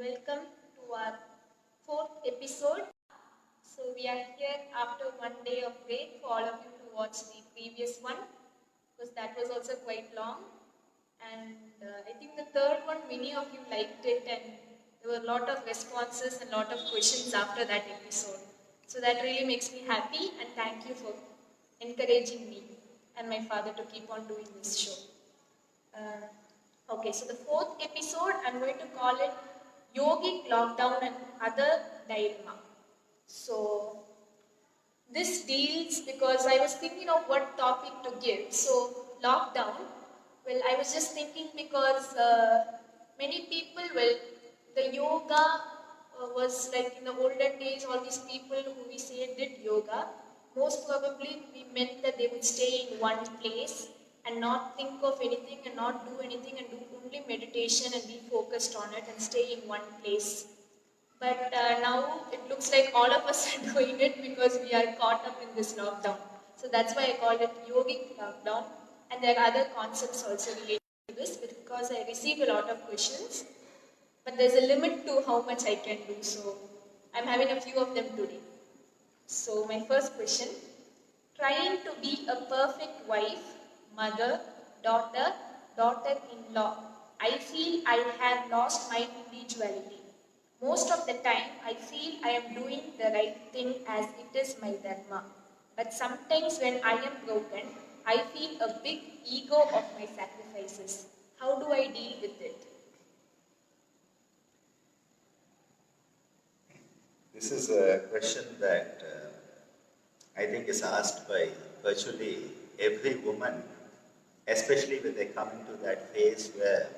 welcome to our fourth episode. So we are here after one day of break for all of you to watch the previous one because that was also quite long. And I think the third one, many of you liked it and there were a lot of responses and a lot of questions after that episode. So that really makes me happy and thank you for encouraging me and my father to keep on doing this show. Okay, so the fourth episode, I'm going to call it Yogic Lockdown and Other Dilemma. So, this deals because I was thinking of what topic to give. So, lockdown, well, I was just thinking because many people, the yoga was like in the olden days, all these people who we say did yoga, most probably we meant that they would stay in one place and not think of anything and not do anything and do only meditation and be focused on it and stay in one place. But now it looks like all of us are doing it because we are caught up in this lockdown. So that's why I called it yogic lockdown. And there are other concepts also related to this because I received a lot of questions. But there's a limit to how much I can do. So I'm having a few of them today. So my first question, trying to be a perfect wife, mother, daughter, daughter-in-law. I feel I have lost my individuality. Most of the time, I feel I am doing the right thing as it is my dharma. But sometimes when I am broken, I feel a big ego of my sacrifices. How do I deal with it? This is a question that I think is asked by virtually every woman, especially when they come into that phase where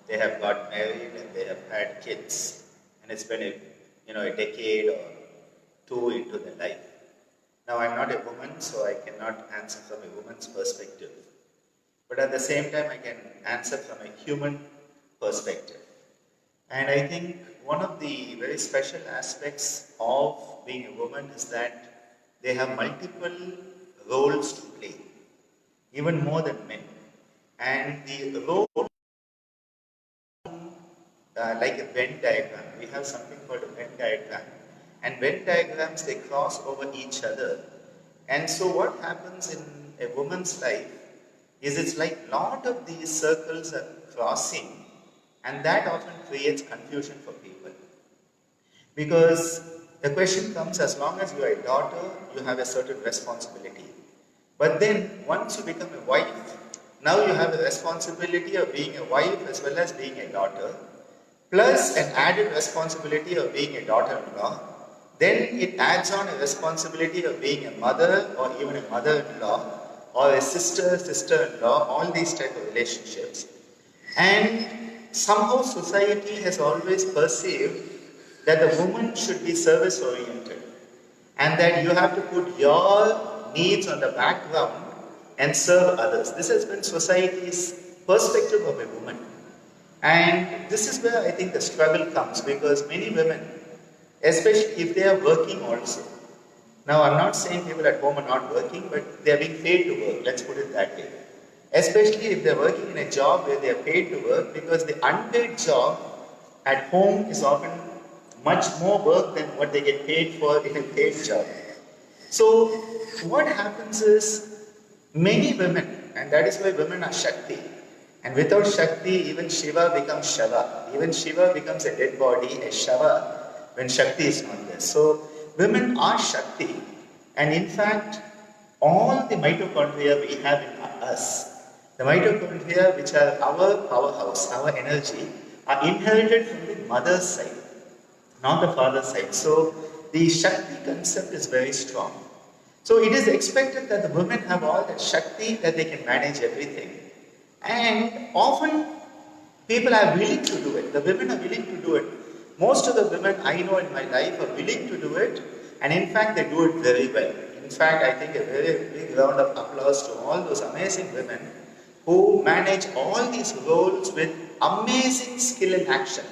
they have got married and they have had kids, and it's been a decade or two into their life. Now, I'm not a woman, so I cannot answer from a woman's perspective. But at the same time, I can answer from a human perspective. And I think one of the very special aspects of being a woman is that they have multiple roles to play, even more than men. And the role, like a Venn diagram, we have something called a Venn diagram. And Venn diagrams, they cross over each other. And so what happens in a woman's life is it's like a lot of these circles are crossing, and that often creates confusion for people. Because the question comes, as long as you are a daughter, you have a certain responsibility. But then, once you become a wife, now you have a responsibility of being a wife as well as being a daughter, plus an added responsibility of being a daughter-in-law. Then it adds on a responsibility of being a mother or even a mother-in-law or a sister-in-law, all these type of relationships. And somehow society has always perceived that the woman should be service-oriented and that you have to put your needs on the background and serve others. This has been society's perspective of a woman. And this is where I think the struggle comes, because many women, especially if they are working also. Now, I'm not saying people at home are not working, but they are being paid to work, let's put it that way. Especially if they're working in a job where they are paid to work, because the unpaid job at home is often much more work than what they get paid for in a paid job. So, what happens is, many women, and that is why women are Shakti, and without Shakti, even Shiva becomes Shava. Even Shiva becomes a dead body, a Shava, when Shakti is not there. So, women are Shakti, and in fact, all the mitochondria we have in us, the mitochondria which are our powerhouse, our energy, are inherited from the mother's side, not the father's side. So, the Shakti concept is very strong. So, it is expected that the women have all that Shakti, that they can manage everything. And often, people are willing to do it. The women are willing to do it. Most of the women I know in my life are willing to do it, and in fact, they do it very well. In fact, I think a very big round of applause to all those amazing women who manage all these roles with amazing skill and action.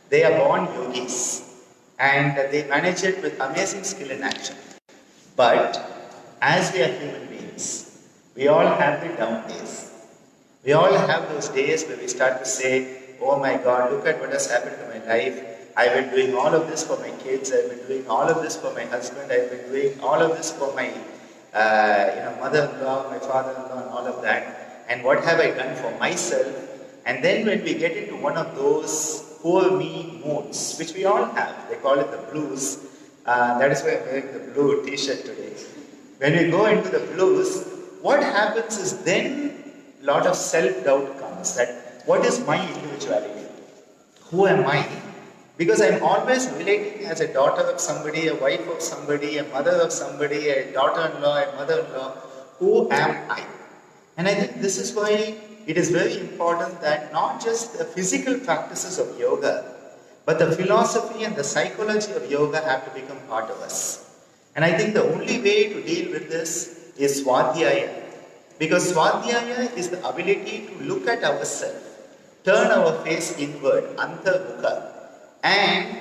They are born yogis, and they manage it with amazing skill and action. But as we are human beings, we all have the down days. We all have those days where we start to say, oh my God, look at what has happened to my life. I've been doing all of this for my kids, I've been doing all of this for my husband, I've been doing all of this for my mother-in-law, my father-in-law, and all of that. And what have I done for myself? And then when we get into one of those poor me moods, which we all have, they call it the blues. That is why I'm wearing the blue t-shirt today. When we go into the blues, what happens is then a lot of self-doubt comes that what is my individuality? Who am I? Because I'm always relating as a daughter of somebody, a wife of somebody, a mother of somebody, a daughter-in-law, a mother-in-law. Who am I? And I think this is why it is very important that not just the physical practices of yoga, but the philosophy and the psychology of yoga have to become part of us. And I think the only way to deal with this is Swadhyaya. Because Swadhyaya is the ability to look at ourselves, turn our face inward, Antarbukha, and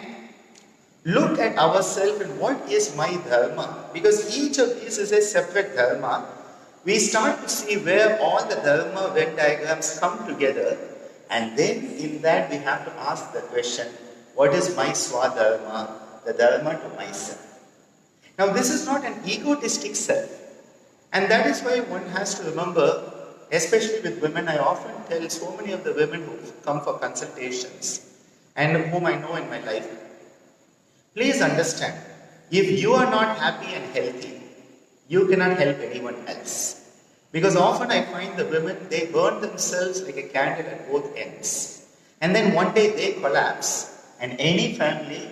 look at ourselves and what is my dharma. Because each of these is a separate dharma. We start to see where all the dharma Venn diagrams come together, and then in that we have to ask the question, what is my Swadharma, the dharma to myself? Now this is not an egotistic self, and that is why one has to remember, especially with women. I often tell so many of the women who come for consultations and whom I know in my life, please understand, if you are not happy and healthy, you cannot help anyone else. Because often I find the women, they burn themselves like a candle at both ends. And then one day they collapse. And any family,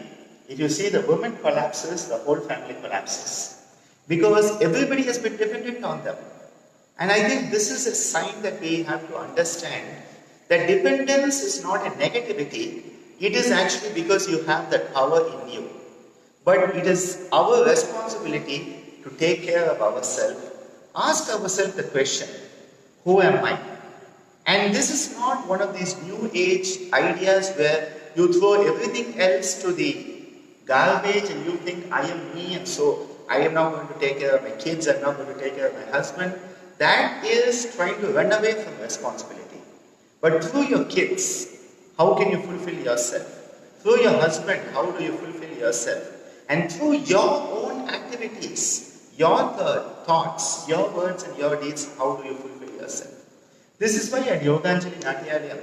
if you see the woman collapses, the whole family collapses. Because everybody has been dependent on them. And I think this is a sign that we have to understand that dependence is not a negativity. It is actually because you have that power in you. But it is our responsibility to take care of ourselves. Ask ourselves the question, who am I? And this is not one of these new age ideas where you throw everything else to the garbage and you think I am me and so I am now going to take care of my kids, I am now going to take care of my husband. That is trying to run away from responsibility. But through your kids, how can you fulfill yourself? Through your husband, how do you fulfill yourself? And through your own activities, your thoughts, your words and your deeds, how do you fulfill yourself? This is why at Yoganjali Natyalayam,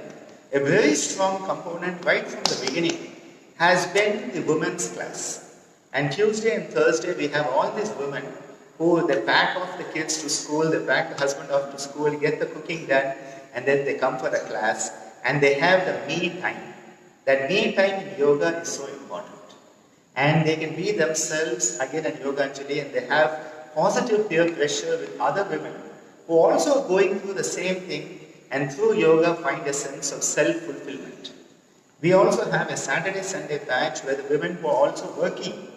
a very strong component right from the beginning has been the women's class. And Tuesday and Thursday we have all these women who they pack off the kids to school, they pack the husband off to school, get the cooking done, and then they come for a class and they have the me time. That me time in yoga is so important. And they can be themselves again at Yoganjali and they have positive peer pressure with other women who also are going through the same thing and through yoga find a sense of self-fulfillment. We also have a Saturday-Sunday batch where the women who are also working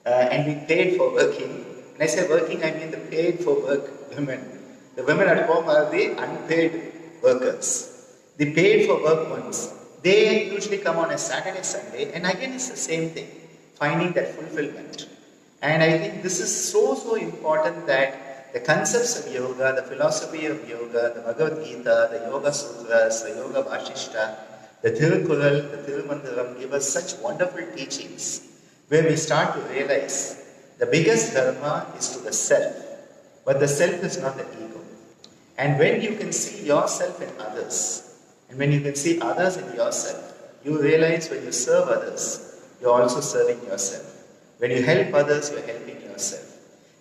and we paid for working. When I say working, I mean the paid for work women. The women at home are the unpaid workers. The paid for work ones, they usually come on a Saturday, Sunday, and again it's the same thing, finding that fulfillment. And I think this is so important that the concepts of yoga, the philosophy of yoga, the Bhagavad Gita, the Yoga Sutras, the Yoga Vashishta, the Thirukural, the Thirumandiram give us such wonderful teachings where we start to realize the biggest dharma is to the self, but the self is not the ego. And when you can see yourself in others, and when you can see others in yourself, you realize when you serve others, you're also serving yourself. When you help others, you're helping yourself.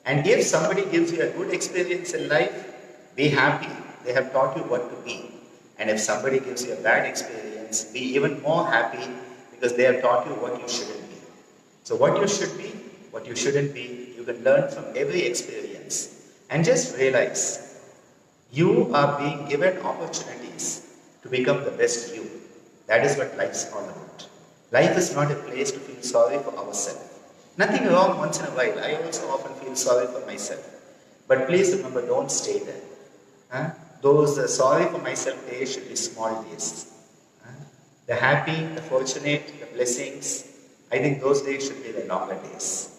And if somebody gives you a good experience in life, be happy. They have taught you what to be. And if somebody gives you a bad experience, be even more happy because they have taught you what you shouldn't be. So what you should be, what you shouldn't be, you can learn from every experience. And just realize, you are being given opportunities to become the best you. That is what life is all about. Life is not a place to feel sorry for ourselves. Nothing wrong once in a while. I also often feel sorry for myself. But please remember, don't stay there. Those sorry for myself days should be small days. The happy, the fortunate, the blessings, I think those days should be the longer days.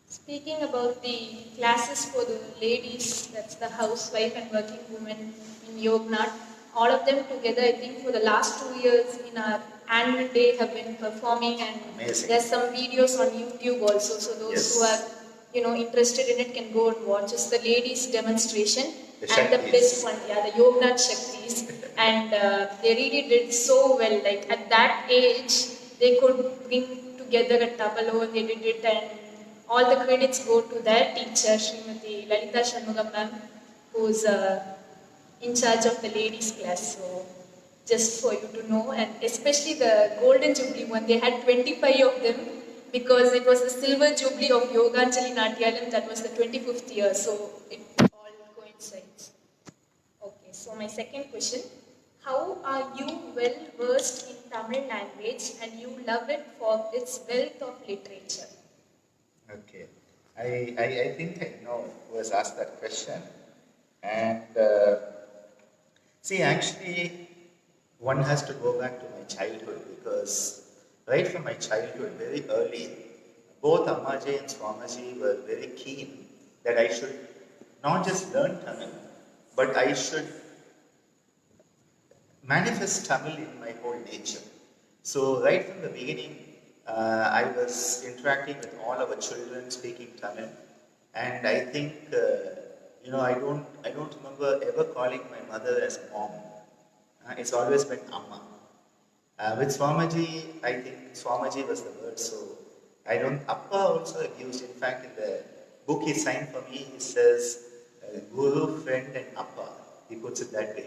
Speaking about the classes for the ladies, that's the housewife and working women in Yognat, all of them together, I think for the last 2 years in our annual day have been performing, and Amazing. there's some videos on YouTube also. So those Yes. who are interested in it can go and watch. It's the ladies' demonstration, The and the Shaktis. best one, yeah, the Yognath Shaktis, and they really did so well. Like at that age, they could bring together a tableau. They did it, and all the credits go to their teacher, Srimati Lalita Shanmugam ma'am, who's in charge of the ladies class. So just for you to know, and especially the Golden Jubilee one, they had 25 of them because it was the Silver Jubilee of Yoganjali Natyalam, that was the 25th year, so it all coincides. Okay, so my second question, how are you well versed in Tamil language and you love it for its wealth of literature? Okay. I think I know who has asked that question. And see, actually, one has to go back to my childhood because right from my childhood, very early, both Ammaji and Swamaji were very keen that I should not just learn Tamil, but I should manifest Tamil in my whole nature. So right from the beginning, I was interacting with all our children speaking Tamil, and I think I don't remember ever calling my mother as mom. It's always been Amma. With Swamaji, I think Swamaji was the word, so I don't. Appa also used. In fact, in the book he signed for me, he says Guru, friend, and Appa. He puts it that way.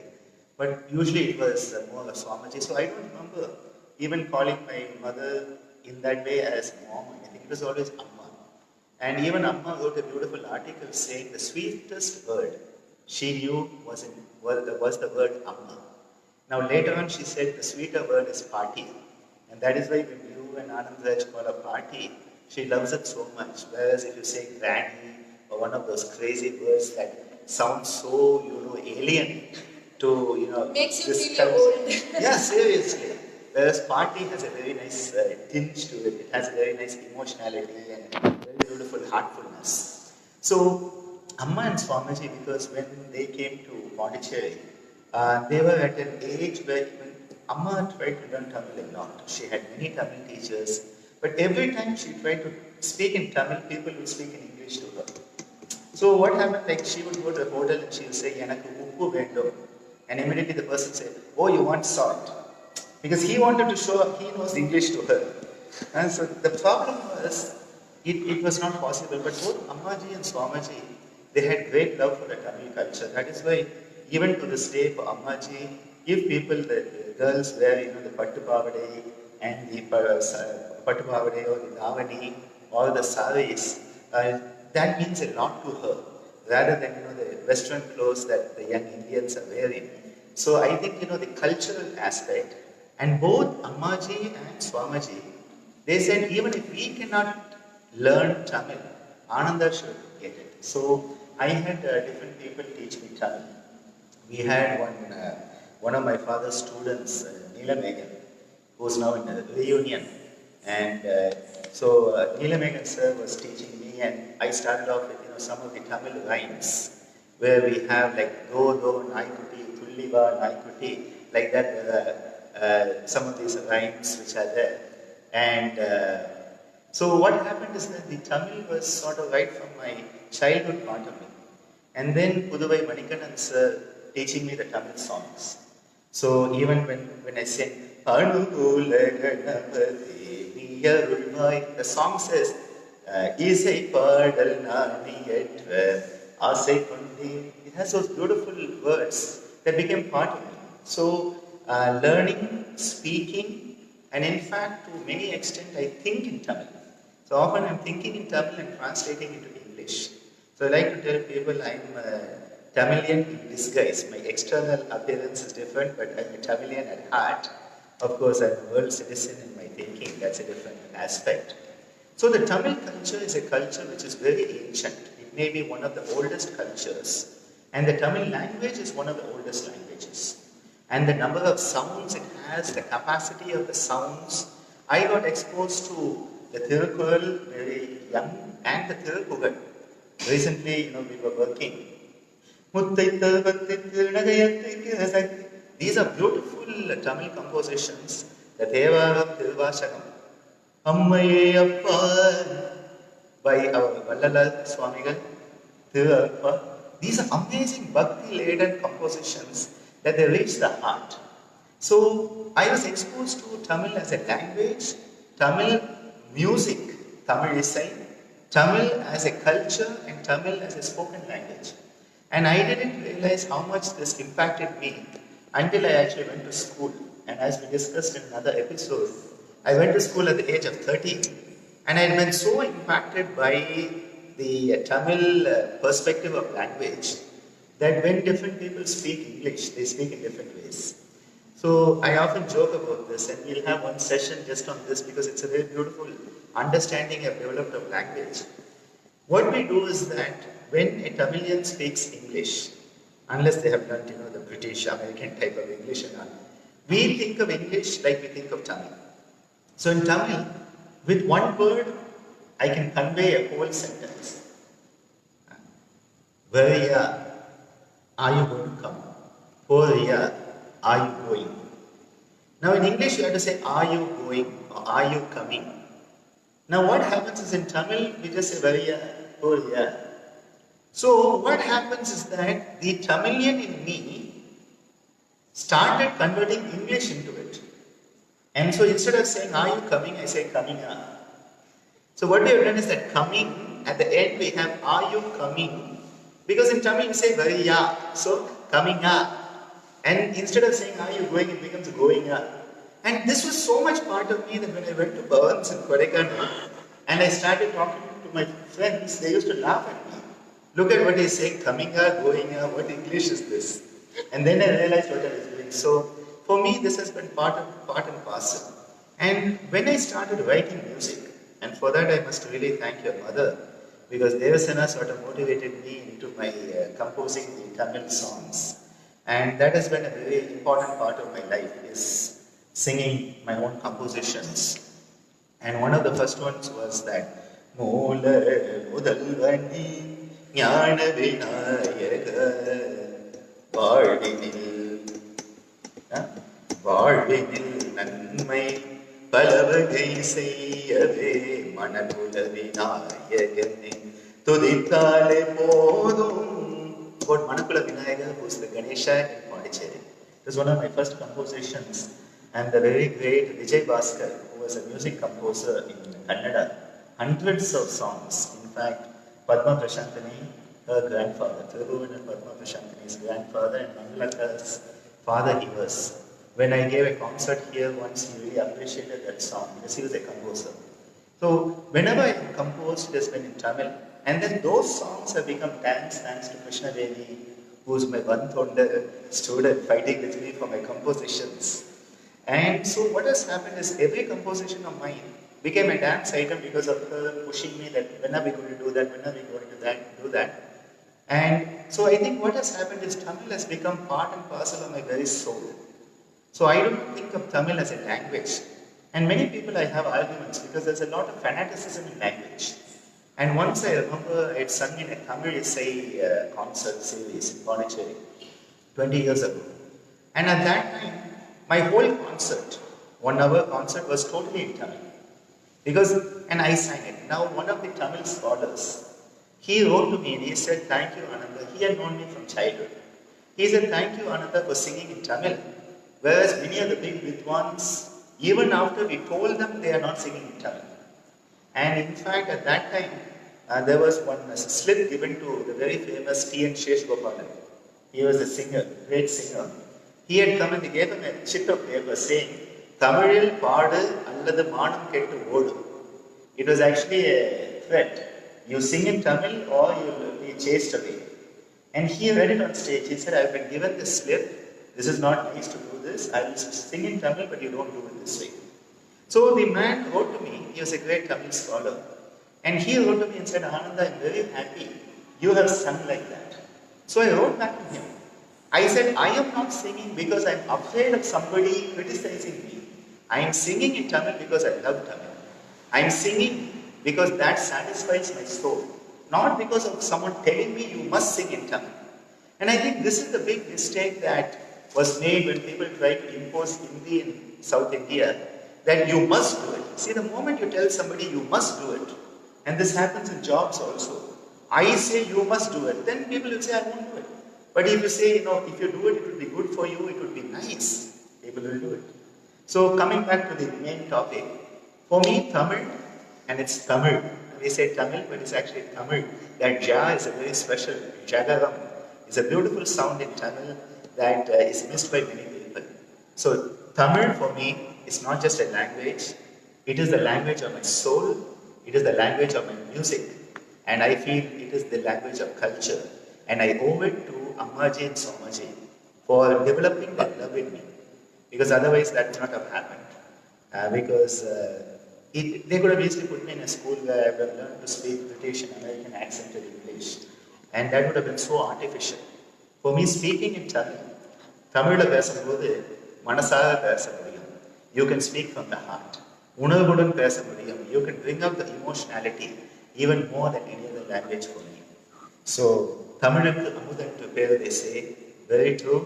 But usually it was more of Swamaji. So I don't remember even calling my mother in that way as mom. I think it was always Amma. And even Amma wrote a beautiful article saying the sweetest word she knew was the word Amma. Now later on she said the sweeter word is party. And that is why when you and Anand Raj call a party, she loves it so much. Whereas if you say granny or one of those crazy words that sound so, alien to, Makes you this feel culture. old. Yeah, seriously. Whereas party has a very nice tinge to it. It has a very nice emotionality and very beautiful heartfulness. So, Amma and Swamiji, because when they came to Pondicherry, they were at an age where even Amma tried to learn Tamil a lot. She had many Tamil teachers, but every time she tried to speak in Tamil, people would speak in English to her. So what happened, like she would go to a hotel and she would say, Yanakku uppu vendum. And immediately the person said, oh, you want salt. Because he wanted to show up, he knows English to her. And so the problem was, it was not possible. But both Ammaji and Swamaji, they had great love for the Tamil culture. That is why, even to this day, for Ammaji, if people, the girls wear, the pattu pavadai and the pattu pavadai or the davani or the saris, that means a lot to her, rather than, the Western clothes that the young Indians are wearing. So I think, the cultural aspect, and both Ammaji and Swamaji, they said even if we cannot learn Tamil, Ananda should get it. So I had different people teach me Tamil. We had one of my father's students, Neelamegan, who's now in a reunion. And Neelamegan sir was teaching me, and I started off with some of the Tamil rhymes, where we have like do, naikuti, tulliva, naikuti, like that. Some of these rhymes which are there. And so what happened is that the Tamil was sort of right from my childhood part of me. And then Puduvai Manikandan sir teaching me the Tamil songs. So even when I sing, the song says, Isai Padal Naniyatra Asai Kundi. It has those beautiful words that became part of me. So learning, speaking, and in fact, to many extent, I think in Tamil. So often I'm thinking in Tamil and translating into English. So I like to tell people I'm a Tamilian in disguise. My external appearance is different, but I'm a Tamilian at heart. Of course, I'm a world citizen in my thinking. That's a different aspect. So the Tamil culture is a culture which is very ancient. It may be one of the oldest cultures. And the Tamil language is one of the oldest languages. And the number of sounds it has, the capacity of the sounds. I got exposed to the Thirukural very young and the Thirukugal. Recently, we were working. These are beautiful Tamil compositions the Thevaram Tiruvashanam, Ammaye Appa, by our Vallala Swamigal, Appa. These are amazing bhakti-laden compositions that they reach the heart. So I was exposed to Tamil as a language, Tamil music, Tamil isai, Tamil as a culture, and Tamil as a spoken language. And I didn't realize how much this impacted me until I actually went to school. And as we discussed in another episode, I went to school at the age of 13, and I had been so impacted by the Tamil perspective of language that when different people speak English, they speak in different ways. So I often joke about this, and we'll have one session just on this because it's a very beautiful understanding I've developed of language. What we do is that when a Tamilian speaks English, unless they have learned, the British, American type of English and all, we think of English like we think of Tamil. So in Tamil, with one word, I can convey a whole sentence. Where are you going to come? Where are you going? Now in English you have to say, are you going or are you coming? Now what happens is in Tamil, we just say, where. So what happens is that the Tamilian in me started converting English into it. And so instead of saying, are you coming, I say, coming up. So what we have done is that coming, at the end we have, are you coming? Because in Tamil we say, variya. So coming up. And instead of saying, are you going, it becomes going up. And this was so much part of me that when I went to Bhavanani in Kodaikanal and I started talking to my friends, they used to laugh at me. Look at what he's saying, coming up, going up, what English is this? And then I realized what I was doing. So for me, this has been part and parcel. And when I started writing music, and for that I must really thank your mother, because Devasena sort of motivated me into my composing the Tamil songs. And that has been a very important part of my life, is singing my own compositions. And one of the first ones was that Moola Mudalvani Jnana Vinayaka Vazhinil Vazhinil Nanmai Palavagai Seyyave Manakula Vinayakane Tudithale Podum. About Manakula Vinayaka, who is the Ganesha in Pondicherry. It was one of my first compositions, and the very great Vijay Bhaskar, who was a music composer in Kannada, hundreds of songs. In fact, Padma Prashantani, her grandfather, Thiruvan and Padma Prashantani's grandfather, and Mangalaka's father he was. When I gave a concert here once, he really appreciated that song because he was a composer. So whenever I composed, it has been in Tamil. And then those songs have become dance thanks to Krishna Devi, who's my Vanthonda student fighting with me for my compositions. And so what has happened is every composition of mine became a dance item because of her pushing me that when are we going to do that, when are we going to do that. And so I think what has happened is Tamil has become part and parcel of my very soul. So I don't think of Tamil as a language. And many people I have arguments because there's a lot of fanaticism in language. And once I remember I had sung in a Tamil Isai concert series in Pondicherry 20 years ago. And at that time, my whole concert, 1 hour concert, was totally in Tamil. And I sang it. Now one of the Tamil scholars, he wrote to me and he said, thank you Ananda. He had known me from childhood. He said, thank you Ananda for singing in Tamil. Whereas many of the big Vidwans, even after we told them, they are not singing in Tamil. And in fact, at that time, there was one slip given to the very famous T.N. Sheshgopalan. He was a singer, great singer. He had come and they gave him a sheet of paper saying, Tamil paadu alladhu maanam kettu odu. It was actually a threat. You sing in Tamil or you will be chased away. And he read it on stage. He said, I've been given this slip. This is not nice to do this. I will sing in Tamil, but you don't do it this way. So the man wrote to me. He was a great Tamil scholar. And he wrote to me and said, Ananda, I'm very happy you have sung like that. So I wrote back to him. I said, I am not singing because I'm afraid of somebody criticizing me. I am singing in Tamil because I love Tamil. I am singing because that satisfies my soul. Not because of someone telling me you must sing in Tamil. And I think this is the big mistake that was made when people tried to impose Hindi in South India. that you must do it. See, the moment you tell somebody you must do it, and this happens in jobs also, I say you must do it, then people will say I won't do it. But if you say, if you do it, it will be good for you, it will be nice, people will do it. So coming back to the main topic, for me Tamil, and it's Tamil, we say Tamil, but it's actually Tamil. That ja is a very special, jagaram, is a beautiful sound in Tamil that is missed by many people. So Tamil for me is not just a language, it is the language of my soul, it is the language of my music, and I feel it is the language of culture. And I owe it to Ammaji and Somaji for developing that love in me. Because otherwise that would not have happened. They could have easily put me in a school where I would have learned to speak British and American accented English. And that would have been so artificial. For me, speaking in Tamil, Tamil பேசும்போது மனசார பேச முடியும். You can speak from the heart. உணர்வுடன் பேச முடியும். You can bring out the emotionality even more than any other language for me. So, Tamilukku amudan to பேர், they say, very true.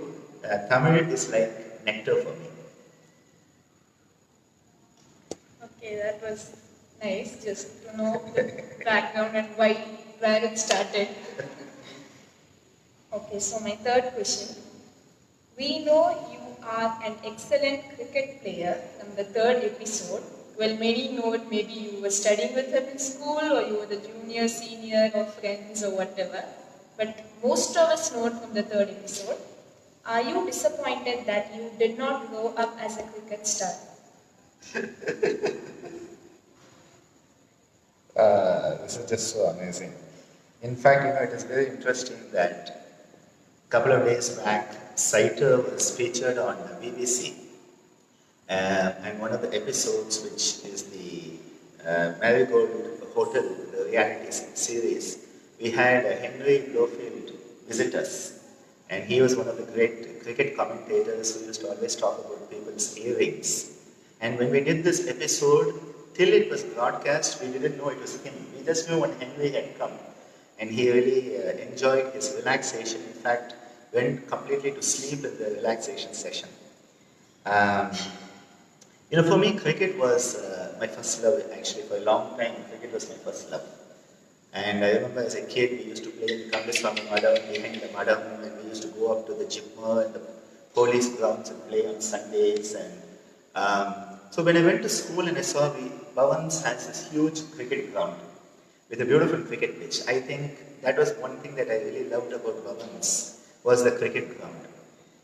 Tamil is like nectar for me. Okay, that was nice, just to know the background and where it started. Okay, so my third question. We know you are an excellent cricket player from the third episode. Well, many know it, maybe you were studying with him in school or you were the junior, senior or friends or whatever. But most of us know it from the third episode. Are you disappointed that you did not grow up as a cricket star? This is just so amazing. In fact, it is very interesting that a couple of days back, Saiter was featured on the BBC. And one of the episodes, which is the Marigold Hotel, the reality series, we had Henry Blofield visit us. And he was one of the great cricket commentators who used to always talk about people's earrings. And when we did this episode, till it was broadcast, we didn't know it was him. We just knew when Henry had come. And he really enjoyed his relaxation. In fact, went completely to sleep in the relaxation session. For me, cricket was my first love. Actually, for a long time, cricket was my first love. And I remember as a kid, we used to play in Kambiswamy Madam, behind the Madam, and we used to go up to the Jipma and the police grounds and play on Sundays. And so when I went to school and I saw Bhavan's has this huge cricket ground with a beautiful cricket pitch. I think that was one thing that I really loved about Bhavan's, was the cricket ground.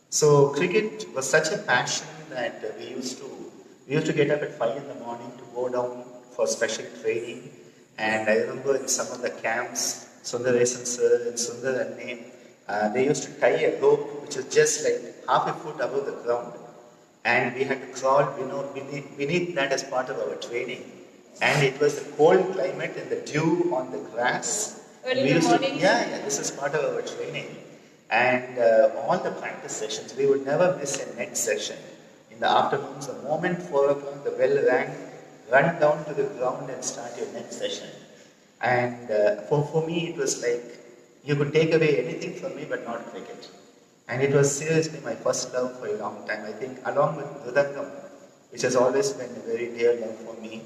So cricket was such a passion that we used to get up at 5 in the morning to go down for special training. And I remember in some of the camps, Sundaresan sir and Sundar Anne, they used to tie a rope which was just like half a foot above the ground. And we had to crawl beneath that as part of our training. And it was the cold climate and the dew on the grass. Early in the morning? This is part of our training. And all the practice sessions, we would never miss a net session. In the afternoons, the moment 4 o'clock, the bell rang, run down to the ground and start your next session. And for me, it was like, you could take away anything from me, but not cricket. And it was seriously my first love for a long time. I think along with Mridangam, which has always been a very dear love for me,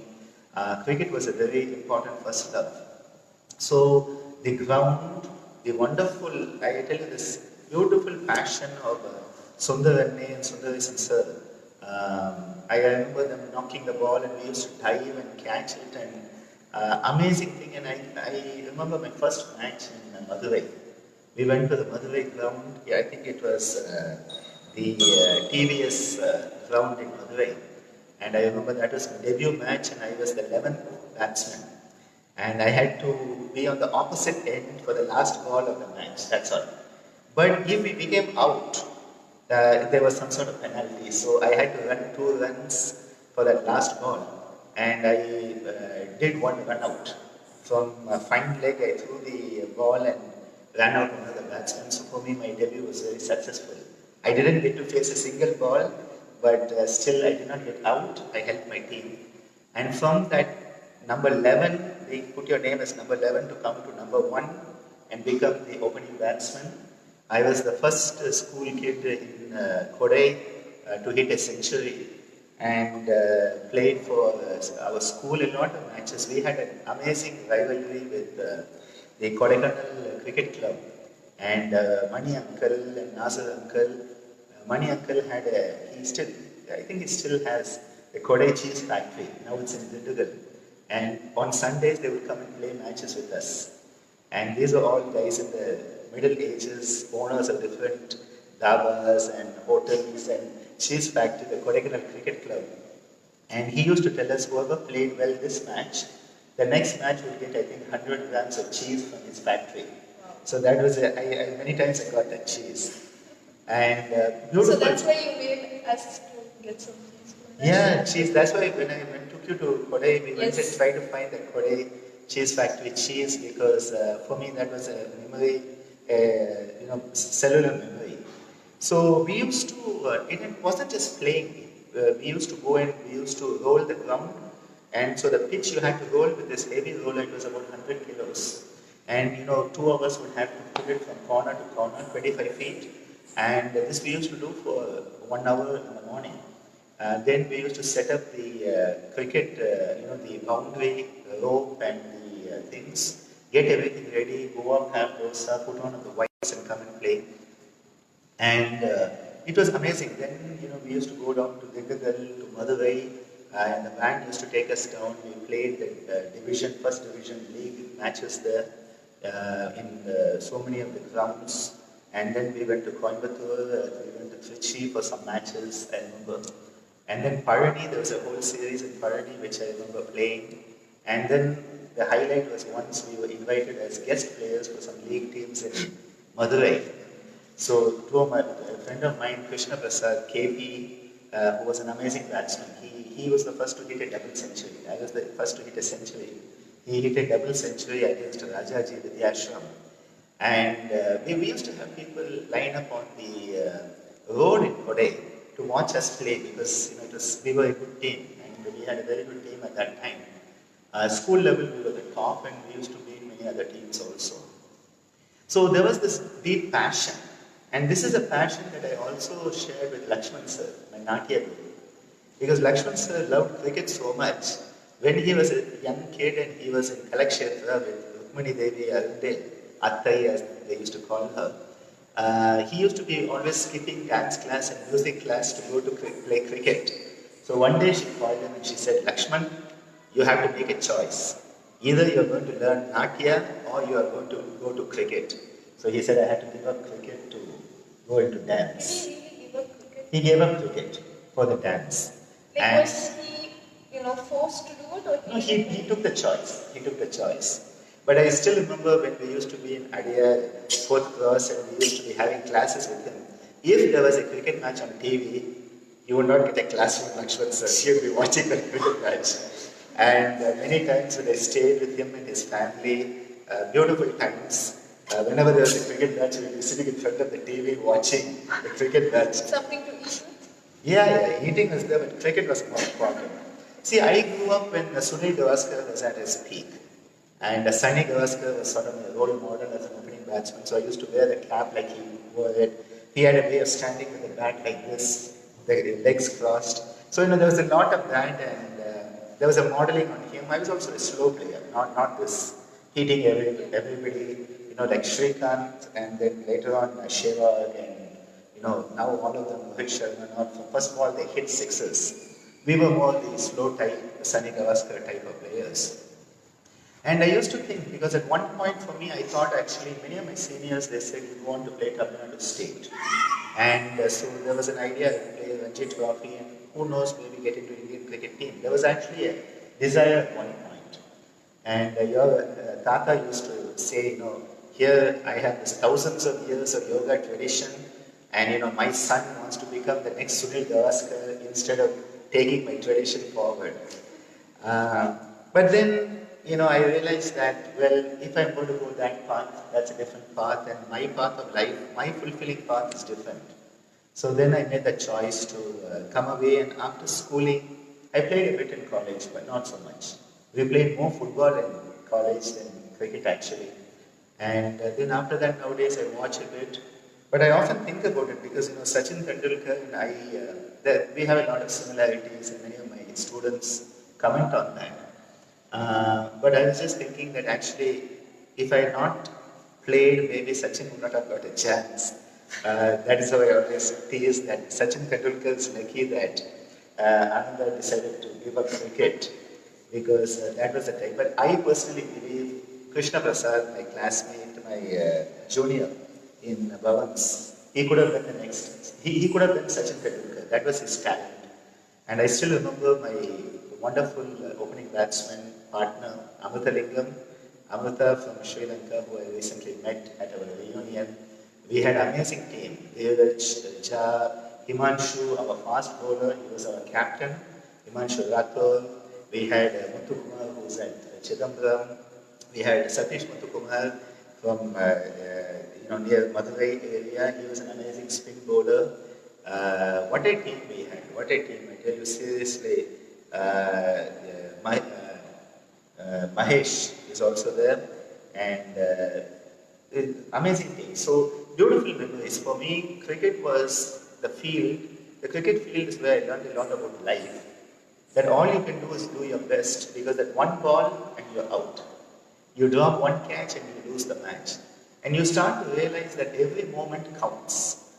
cricket was a very important first love. So the ground, the wonderful, I tell you this beautiful passion of Sundar Anne and Sundaresan sir. I remember them knocking the ball and we used to dive and catch it, and amazing thing. And I remember my first match in Madurai. We went to the Madurai ground. I think it was the TVS ground in Madurai. And I remember that was my debut match and I was the 11th batsman. And I had to be on the opposite end for the last ball of the match, that's all. But if we became out, there was some sort of penalty. So I had to run 2 runs for that last ball. And I did 1 run out. From fine leg, I threw the ball and ran out one of the batsmen. So for me, my debut was very successful. I didn't get to face a single ball, but still I did not get out. I helped my team. And from that number 11, they put your name as number 11 to come to number 1 and become the opening batsman. I was the first school kid in Kodai to hit a century. and played for our school in a lot of matches. We had an amazing rivalry with the Kodaikanal Cricket Club, and Mani Uncle and Nasir Uncle. Mani Uncle had I think he still has a Kodai cheese factory. Now it's in Dindigal. And on Sundays they would come and play matches with us. And these are all guys in the middle ages, owners of different dhabas and hotels and cheese factory, the Kodaikanal Cricket Club. And he used to tell us whoever played well this match, the next match would get, I think, 100 grams of cheese from his factory. So that was, many times I got that cheese. And beautiful. So that's why you made us to get some cheese. Yeah, cheese. That's why when I took you to Kodai, we went Yes. and tried to find the Kodai cheese factory cheese because for me that was a memory, cellular memory. So we used to, it wasn't just playing. We used to go and we used to roll the ground. And so the pitch you had to roll with this heavy roller, it was about 100 kilos. And two of us would have to put it from corner to corner, 25 feet. And this we used to do for 1 hour in the morning. Then we used to set up the cricket, the boundary, rope and the things, get everything ready, go up, have dosa, put on the whites and come and play. And it was amazing. Then, we used to go down to Dindigal, to Madurai, and the band used to take us down. We played the first division league matches there in so many of the grounds. And then we went to Coimbatore, we went to Trichy for some matches, I remember. And then Parani, there was a whole series in Parani which I remember playing. And then the highlight was once we were invited as guest players for some league teams in Madurai. So a friend of mine, Krishna Prasad, KP, who was an amazing batsman, he was the first to hit a double century. I was the first to hit a century. He hit a double century against Rajaji Vidyashram. And we used to have people line up on the road in Kodai to watch us play because we were a good team and we had a very good team at that time. School level we were the top and we used to beat many other teams also. So there was this deep passion, and this is a passion that I also shared with Lakshman sir, my Natya Guru. Because Lakshman sir loved cricket so much. When he was a young kid and he was in Kalakshetra with Rukmani Devi Arundel, Attai as they used to call her, he used to be always skipping dance class and music class to go to play cricket. So one day she called him and she said, Lakshman, you have to make a choice. Either you are going to learn Natya or you are going to go to cricket. So he said, I had to give up cricket to go into dance. Did he really give up cricket? He gave up cricket for the dance. Like, was he, forced to do it or No, he took the choice. He took the choice. But I still remember when we used to be in Adyar, 4th class, and we used to be having classes with him. If there was a cricket match on TV, you would not get a class from Lakshman sir. He would be watching the cricket match. And many times when I stayed with him and his family, beautiful times. Whenever there was a cricket match, we would be sitting in front of the TV watching the cricket match. Something to eat? Yeah, eating was there, but cricket was more important. See, I grew up when Sunil Gavaskar was at his peak. And Sunny Gavaskar was sort of a role model as an opening batsman. So I used to wear the cap like he wore it. He had a way of standing with the bat like this, the legs crossed. So, there was a lot of that, and there was a modeling on him. I was also a slow player, not this hitting everybody, like Shrikant, and then later on Shevak, and now all of them, Rohit Sharma, first of all, they hit sixes. We were more the slow type, Sunny Gavaskar type of players. And I used to think, because at one point for me, I thought actually many of my seniors, they said, you want to play Tamil Nadu State. And so there was an idea to play Ranji Trophy and who knows, maybe get into Indian cricket team. There was actually a desire at one point. And your Tata used to say, here I have this thousands of years of yoga tradition and my son wants to become the next Sunil Gavaskar instead of taking my tradition forward. But then, I realized that, well, if I'm going to go that path, that's a different path, and my path of life, my fulfilling path is different. So then I made the choice to come away, and after schooling, I played a bit in college, but not so much. We played more football in college than cricket actually. And then after that, nowadays I watch a bit, But I often think about it because Sachin Tendulkar and I, we have a lot of similarities, and many of my students comment on that. But I was just thinking that actually, if I had not played, maybe Sachin would not have got a chance. That is how I always tease that Sachin Tendulkar is lucky that Ananda decided to give up cricket because that was the time. But I personally believe Krishna Prasad, my classmate, my junior in Bhavans, he could have been the next. He could have been Sachin Tendulkar. That was his talent. And I still remember my wonderful opening batsman partner, Amrita Amrita from Sri Lanka, who I recently met at our reunion. We had an amazing team. Devraj, Jha, Himanshu, our fast bowler, he was our captain. Himanshu Rathore. We had Muthu Kumar, who's at Chidambaram. We had Satish Muthukumar from near Madurai area. He was an amazing spin bowler. What a team we had! What a team! I tell you seriously. Mahesh is also there, and amazing team. So beautiful memories for me. Cricket was the field. The cricket field is where I learned a lot about life. That all you can do is do your best because that one ball and you're out. You drop one catch and you lose the match. And you start to realize that every moment counts.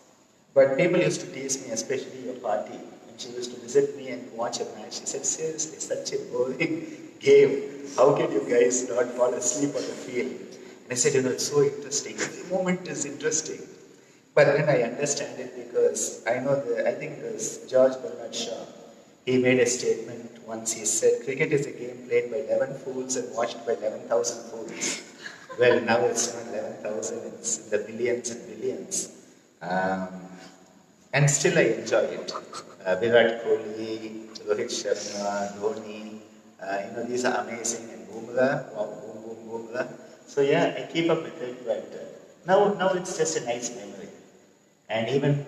But people used to tease me, especially your party. When she used to visit me and watch a match, she said, seriously, such a boring game. How can you guys not fall asleep on the field? And I said, it's so interesting. Every moment is interesting. But then I understand it because I think there's George Bernard Shaw. He made a statement once. He said, cricket is a game played by 11 fools and watched by 11,000 fools. Well, now it's not 11,000, it's in the billions and billions. And still I enjoy it. Virat Kohli, Rohit Sharma, Dhoni, these are amazing. And Bumrah, wow, boom, boom, Bumrah. So yeah, I keep up with it, but now it's just a nice memory. And even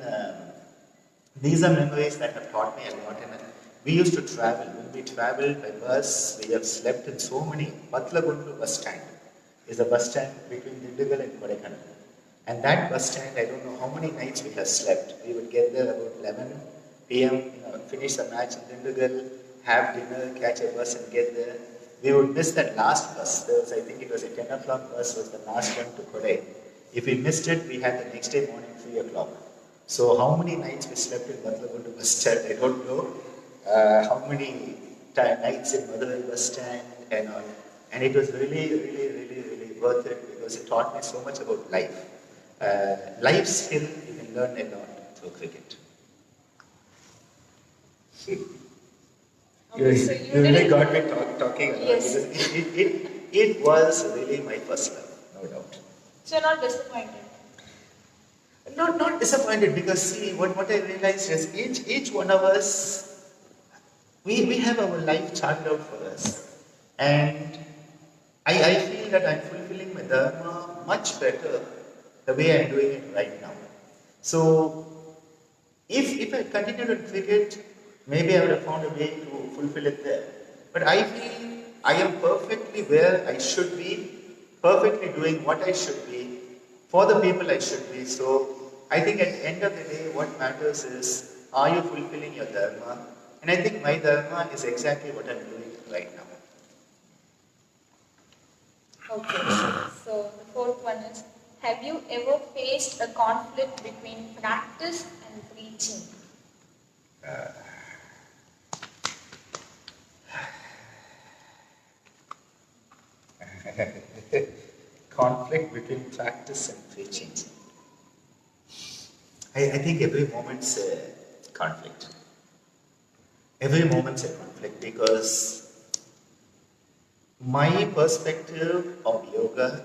these are memories that have taught me a lot. And we used to travel. When we traveled by bus, we have slept in so many. Patlagundu bus stand is a bus stand between Dindigul and Kodaikanal. And that bus stand, I don't know how many nights we have slept. We would get there about 11 p.m., finish the match in Dindigul, have dinner, catch a bus and get there. We would miss that last bus. I think it was a 10 o'clock bus, was the last one to Kodai. If we missed it, we had the next day morning 3 o'clock. So how many nights we slept in Patlagundu bus stand, I don't know. How many nights in Madurai bus stand and all. And it was really, really, really, really worth it because it taught me so much about life. Life skill, you can learn a lot through cricket. Okay, so you really got me talking a lot yes. because it was really my first love, no doubt. So you're not disappointed? Not disappointed because see, what I realized is each one of us, we have our life charted out for us. And I feel that I'm fulfilling my dharma much better the way I'm doing it right now. So, if I continued in cricket, maybe I would have found a way to fulfill it there. But I feel I am perfectly where I should be, perfectly doing what I should be, for the people I should be. So, I think at the end of the day, what matters is, are you fulfilling your dharma? And I think my dharma is exactly what I'm doing right now. Okay, so the fourth one is, have you ever faced a conflict between practice and preaching? Conflict between practice and preaching. I think every moment's a conflict. Every moment's a conflict because my perspective of yoga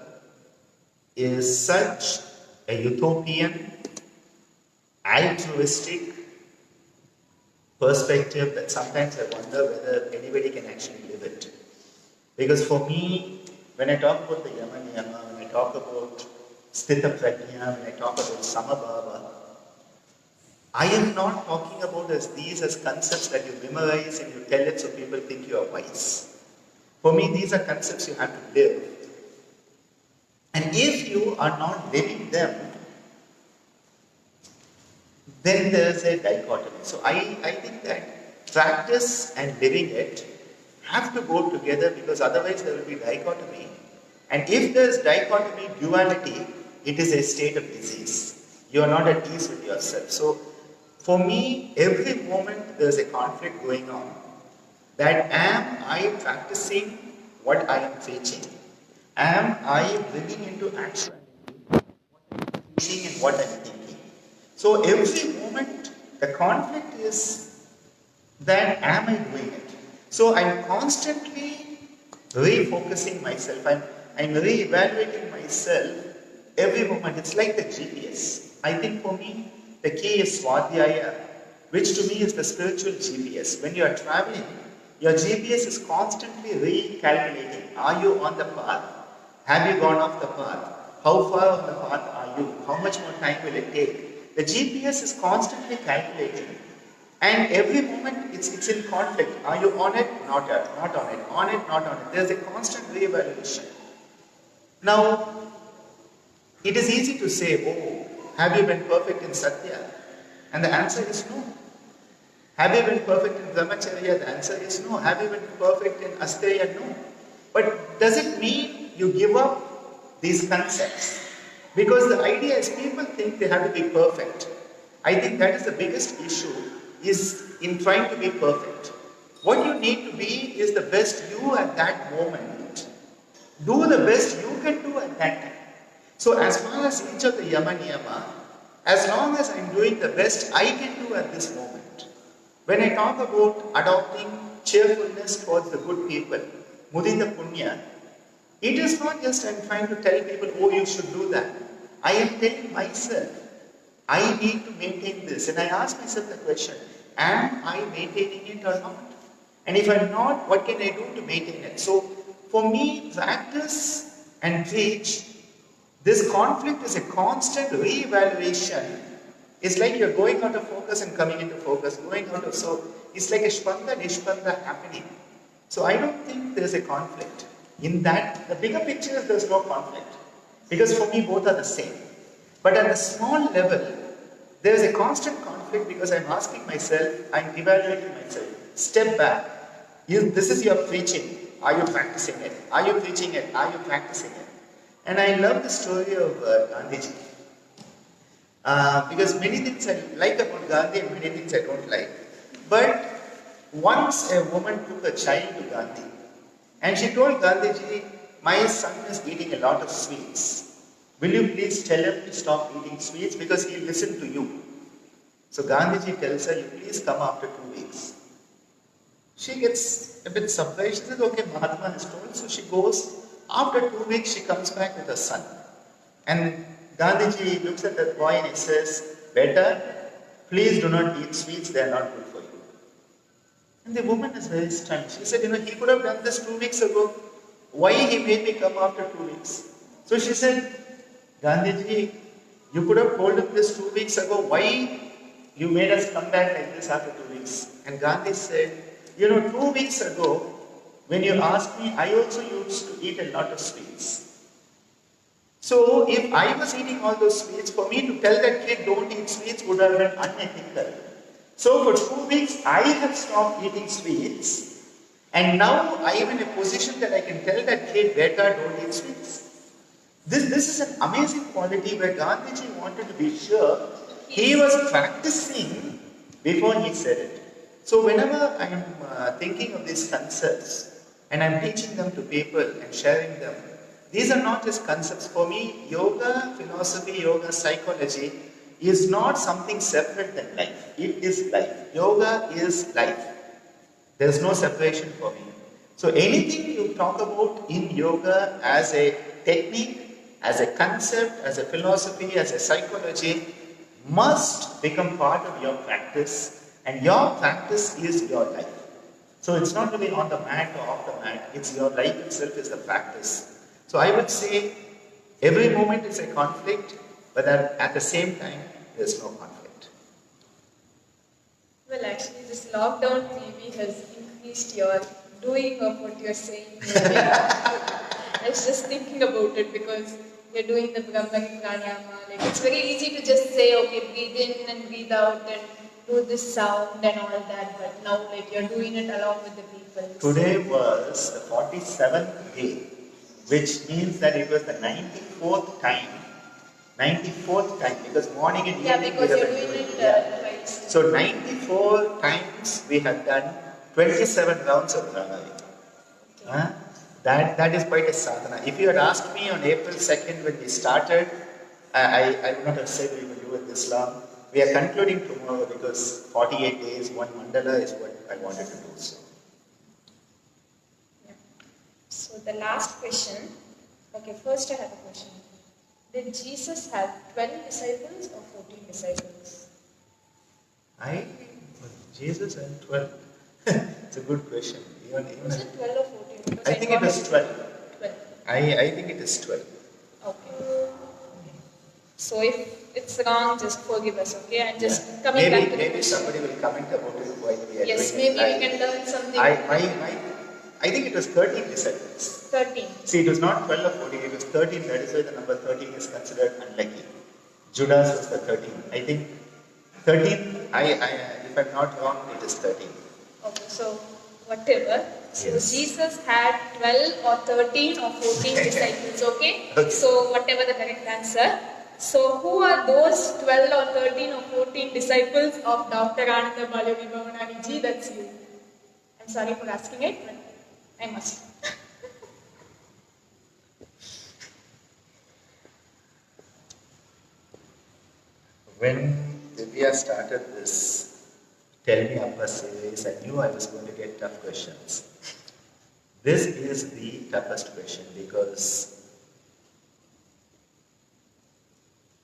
is such a utopian, altruistic perspective that sometimes I wonder whether anybody can actually live it. Because for me, when I talk about the Yama Niyama, when I talk about Sthita Prajna, when I talk about Samabhava, I am not talking about these as concepts that you memorize and you tell it so people think you are wise. For me, these are concepts you have to live. And if you are not living them, then there's a dichotomy. So I think that practice and living it have to go together, because otherwise there will be dichotomy. And if there's dichotomy, duality, it is a state of disease. You are not at peace with yourself. So for me, every moment there's a conflict going on. That am I practicing what I am preaching? Am I bringing into action what I'm preaching and what I'm thinking? So every moment the conflict is that am I doing it? So I'm constantly refocusing myself. I'm re-evaluating myself every moment. It's like the GPS. I think for me, the key is Swadhyaya, which to me is the spiritual GPS. When you are traveling, your GPS is constantly recalculating. Are you on the path? Have you gone off the path? How far on the path are you? How much more time will it take? The GPS is constantly calculating. And every moment it's in conflict. Are you on it? Not on it. On it, not on it. There's a constant re-evaluation. Now, it is easy to say, oh, have you been perfect in Satya? And the answer is no. Have you been perfect in Brahmacharya? The answer is no. Have you been perfect in Asteya? No. But does it mean you give up these concepts? Because the idea is people think they have to be perfect. I think that is the biggest issue, is in trying to be perfect. What you need to be is the best you at that moment. Do the best you can do at that time. So as far as each of the yama niyama, as long as I'm doing the best I can do at this moment. When I talk about adopting cheerfulness towards the good people, mudita punya, it is not just I'm trying to tell people, oh, you should do that. I am telling myself, I need to maintain this. And I ask myself the question, am I maintaining it or not? And if I'm not, what can I do to maintain it? So for me, practice and preach, this conflict is a constant re-evaluation. It's like you're going out of focus and coming into focus, going out of, so it's like a shpanda nishpanda happening. So I don't think there's a conflict. In that, the bigger picture is there's no conflict. Because for me, both are the same. But at the small level, there is a constant conflict because I'm asking myself, I'm evaluating myself. Step back. This is your preaching. Are you practicing it? Are you preaching it? Are you practicing it? And I love the story of Gandhiji. Because many things I like about Gandhi and many things I don't like. But once a woman took a child to Gandhi and she told Gandhiji, my son is eating a lot of sweets. Will you please tell him to stop eating sweets because he'll listen to you. So Gandhiji tells her, you please come after 2 weeks. She gets a bit surprised. She says, okay, Mahatma has told. So she goes. After 2 weeks, she comes back with her son. And Gandhiji looks at that boy and he says, Beta, please do not eat sweets, they are not good for you. And the woman is very stunned. She said, he could have done this 2 weeks ago. Why he made me come after 2 weeks? So she said, Gandhiji, you could have told him this 2 weeks ago. Why you made us come back like this after 2 weeks? And Gandhi said, 2 weeks ago, when you asked me, I also used to eat a lot of sweets. So if I was eating all those sweets, for me to tell that kid don't eat sweets would have been unethical. So for 2 weeks, I have stopped eating sweets. And now I am in a position that I can tell that kid, Beta, don't eat sweets. This is an amazing quality where Gandhiji wanted to be sure he was practicing before he said it. So whenever I am thinking of these concepts and I'm teaching them to people and sharing them, these are not just concepts. For me, yoga, philosophy, yoga, psychology is not something separate than life. It is life. Yoga is life. There is no separation for me. So anything you talk about in yoga as a technique, as a concept, as a philosophy, as a psychology, must become part of your practice. And your practice is your life. So it's not really on the mat or off the mat. It's your life itself is the practice. So I would say every moment is a conflict, but at the same time, there's no conflict. Well, actually, this lockdown maybe has increased your doing of what you're saying. I was just thinking about it because you're doing the Brahmari Pranayama. Like it's very easy to just say, okay, breathe in and breathe out and do this sound and all that. But now, like you're doing it along with the people. Today was the 47th day, which means that it was the 94th time. 94th time, because morning and yeah, evening because we you're have been doing doing it twice. So 94 times we have done 27 rounds of Bhavanani. Okay. That is quite a sadhana. If you had asked me on April 2nd when we started, I would not have said we would do it this long. We are concluding tomorrow because 48 days, one mandala is what I wanted to do. So. Yeah. So the last question. Okay, first I have a question. Did Jesus have 12 disciples or 14 disciples? Jesus and 12. It's a good question. Was it 12 or 14? Because I think it was 12. 12. I think it is 12. Okay. So if it's wrong, just forgive us, okay? And just coming back to the maybe question. somebody will comment about it while we are Yes, doing maybe it. we can learn something. I think it was 13 disciples. 13. See, it was not 12 or 14, it was 13. That is why the number 13 is considered unlucky. Judas was the 13. I think 13, if I'm not wrong, it is 13. Okay, so whatever. So Yes. Jesus had 12 or 13 or 14 disciples, okay? Okay. So whatever the correct answer. So who are those 12 or 13 or 14 disciples of Dr.Ananda Bhavanani ji? That's you. I'm sorry for asking it, but I must. When Divya started this Tell Me Appa series, I knew I was going to get tough questions. This is the toughest question because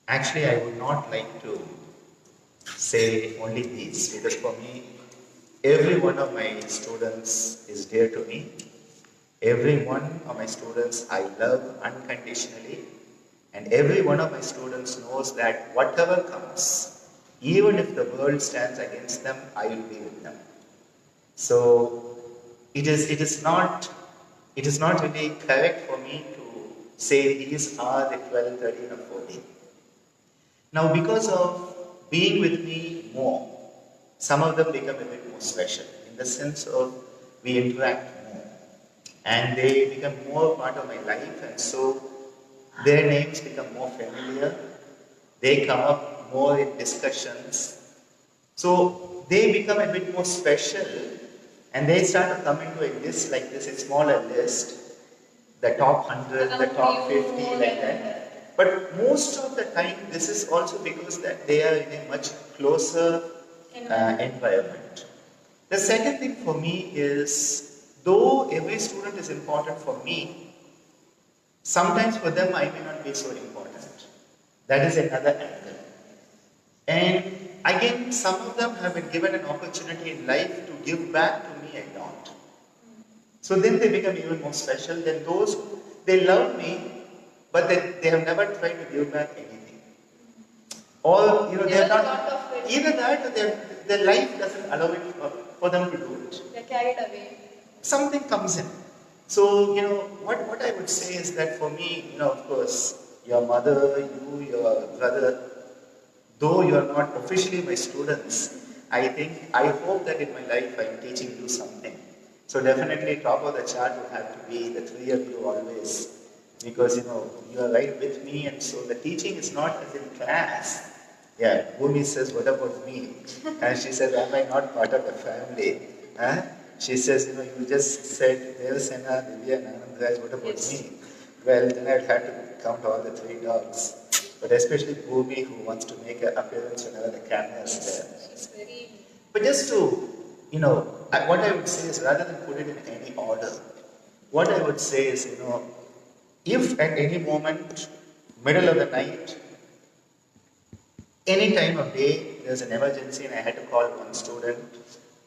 actually I would not like to say only these because for me, every one of my students is dear to me. Every one of my students I love unconditionally. And every one of my students knows that whatever comes, even if the world stands against them, I will be with them. So it is not really correct for me to say these are the 12, 13 or 14. Now because of being with me more, some of them become a bit more special in the sense of we interact more and they become more part of my life, and so their names become more familiar. They come up more in discussions. So they become a bit more special and they start to come into a list like this, a smaller list, the top 100, the top 50, like that. But most of the time, this is also because that they are in a much closer environment. The second thing for me is, though every student is important for me, sometimes for them I may not be so important. That is another angle. And again, some of them have been given an opportunity in life to give back to me a lot. So then they become even more special than those who, they love me, but they have never tried to give back anything. Or, they have not, either that or their life doesn't allow it for them to do it. They're carried away. Something comes in. So, what I would say is that for me, of course, your mother, you, your brother, though you are not officially my students, I hope that in my life I am teaching you something. So definitely top of the chart would have to be the three of you always. Because, you are right with me, and so the teaching is not as in class. Yeah, Bhumi says, what about me? And she says, am I not part of the family? Huh? She says, you just said, Devasena, Divya and Anand, what about me? Well, then I'll have to count all the three dogs. But especially Bhumi, who wants to make an appearance whenever the camera is there. She's very... But just to, what I would say is, rather than put it in any order, what I would say is, if at any moment, middle of the night, any time of day, there's an emergency and I had to call one student,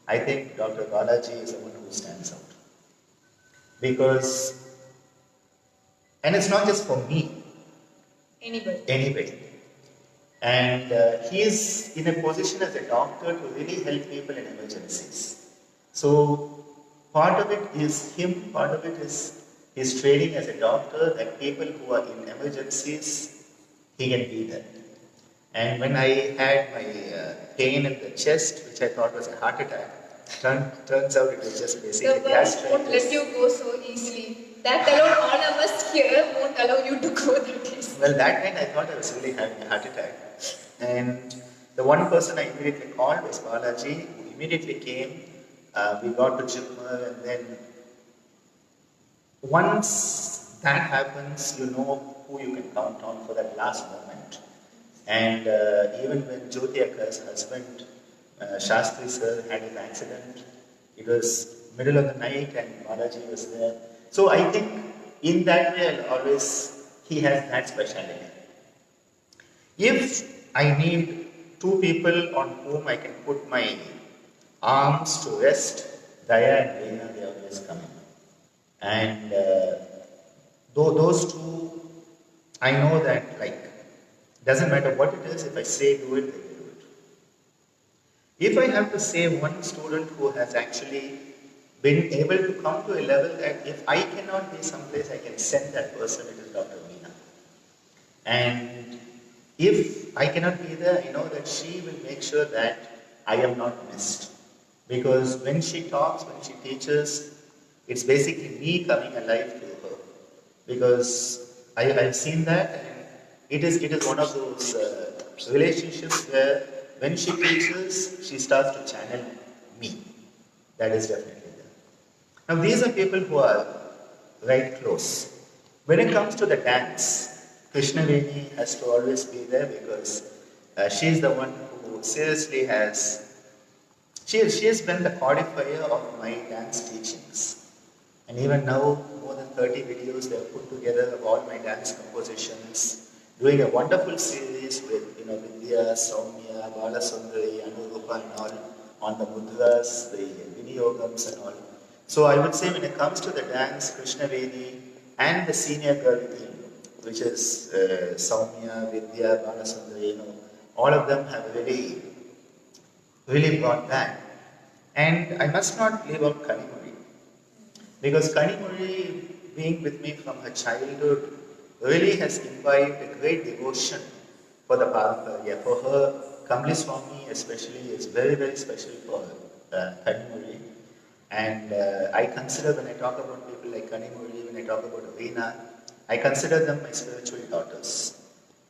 I think Dr. Balaji is the one who stands out. Because, and it's not just for me. Anybody. And he is in a position as a doctor to really help people in emergencies. So, part of it is him, part of it is He's training as a doctor that people who are in emergencies, he can be there. And when I had my pain in the chest, which I thought was a heart attack, turns out it was just basically the world won't let gastritis. you go so easily. That alone, all of us here won't allow you to go that easily. Well, that night I thought I was really having a heart attack. And the one person I immediately called was Balaji, who immediately came. We got to Jimmer, and then once that happens, you know who you can count on for that last moment. And even when Jyoti Akka's husband, Shastri sir, had an accident, it was middle of the night and Balaji was there. So I think in that way I'll always, he has that speciality. If I need two people on whom I can put my arms to rest, Daya and Reena, they always come in. And though those two, I know that doesn't matter what it is, if I say do it, they will do it. If I have to say one student who has actually been able to come to a level that if I cannot be someplace, I can send that person, it is Dr. Meena. And if I cannot be there, I know that she will make sure that I am not missed. Because when she talks, when she teaches, it's basically me coming alive to her. Because I've seen that, and it is one of those relationships where when she teaches, she starts to channel me. That is definitely there. Now these are people who are right close. When it comes to the dance, Krishna Veni has to always be there because she is the one who seriously she has been the codifier of my dance teachings. And even now, more than 30 videos they have put together of all my dance compositions, doing a wonderful series with Vidya, Soumya, Balasundari, Anurupa and all, on the mudras, the viniyogams and all. So I would say when it comes to the dance, Krishna Veni and the senior girl team, which is Soumya, Vidya, Balasundari, all of them have really brought that. And I must not leave out Kanimuri, because Kanimuri, being with me from her childhood, really has imbibed a great devotion for the Parampara. For her, Kamli Swami especially is very, very special for Kanimuri. And I consider, when I talk about people like Kanimuri, when I talk about Veena, I consider them my spiritual daughters.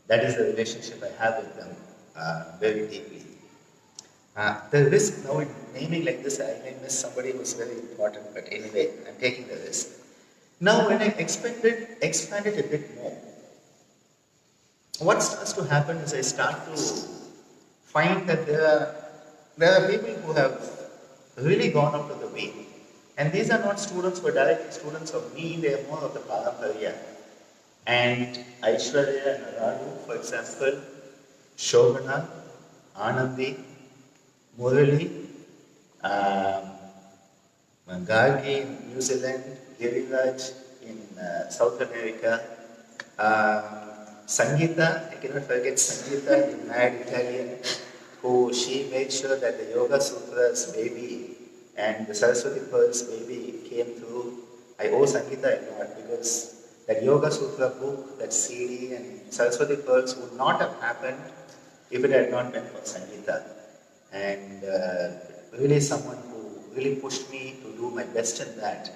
That is the relationship I have with them very deeply. The risk now in naming like this, I may miss somebody who's very important, but anyway, I'm taking the risk. Now, when I expand it a bit more, what starts to happen is I start to find that there are people who have really gone out of the way. And these are not students who are directly students of me, they are more of the Parampara. And Aishwarya and Aradu, for example, Shobana, Anandi, Murali, Gargi in New Zealand, Giriraj in South America, Sangeeta, I cannot forget Sangeeta, the mad Italian, who she made sure that the Yoga Sutras baby and the Saraswati Pearls baby came through. I owe Sangeeta a lot because that Yoga Sutra book, that CD and Saraswati Pearls would not have happened if it had not been for Sangeeta. And really someone who really pushed me to do my best in that.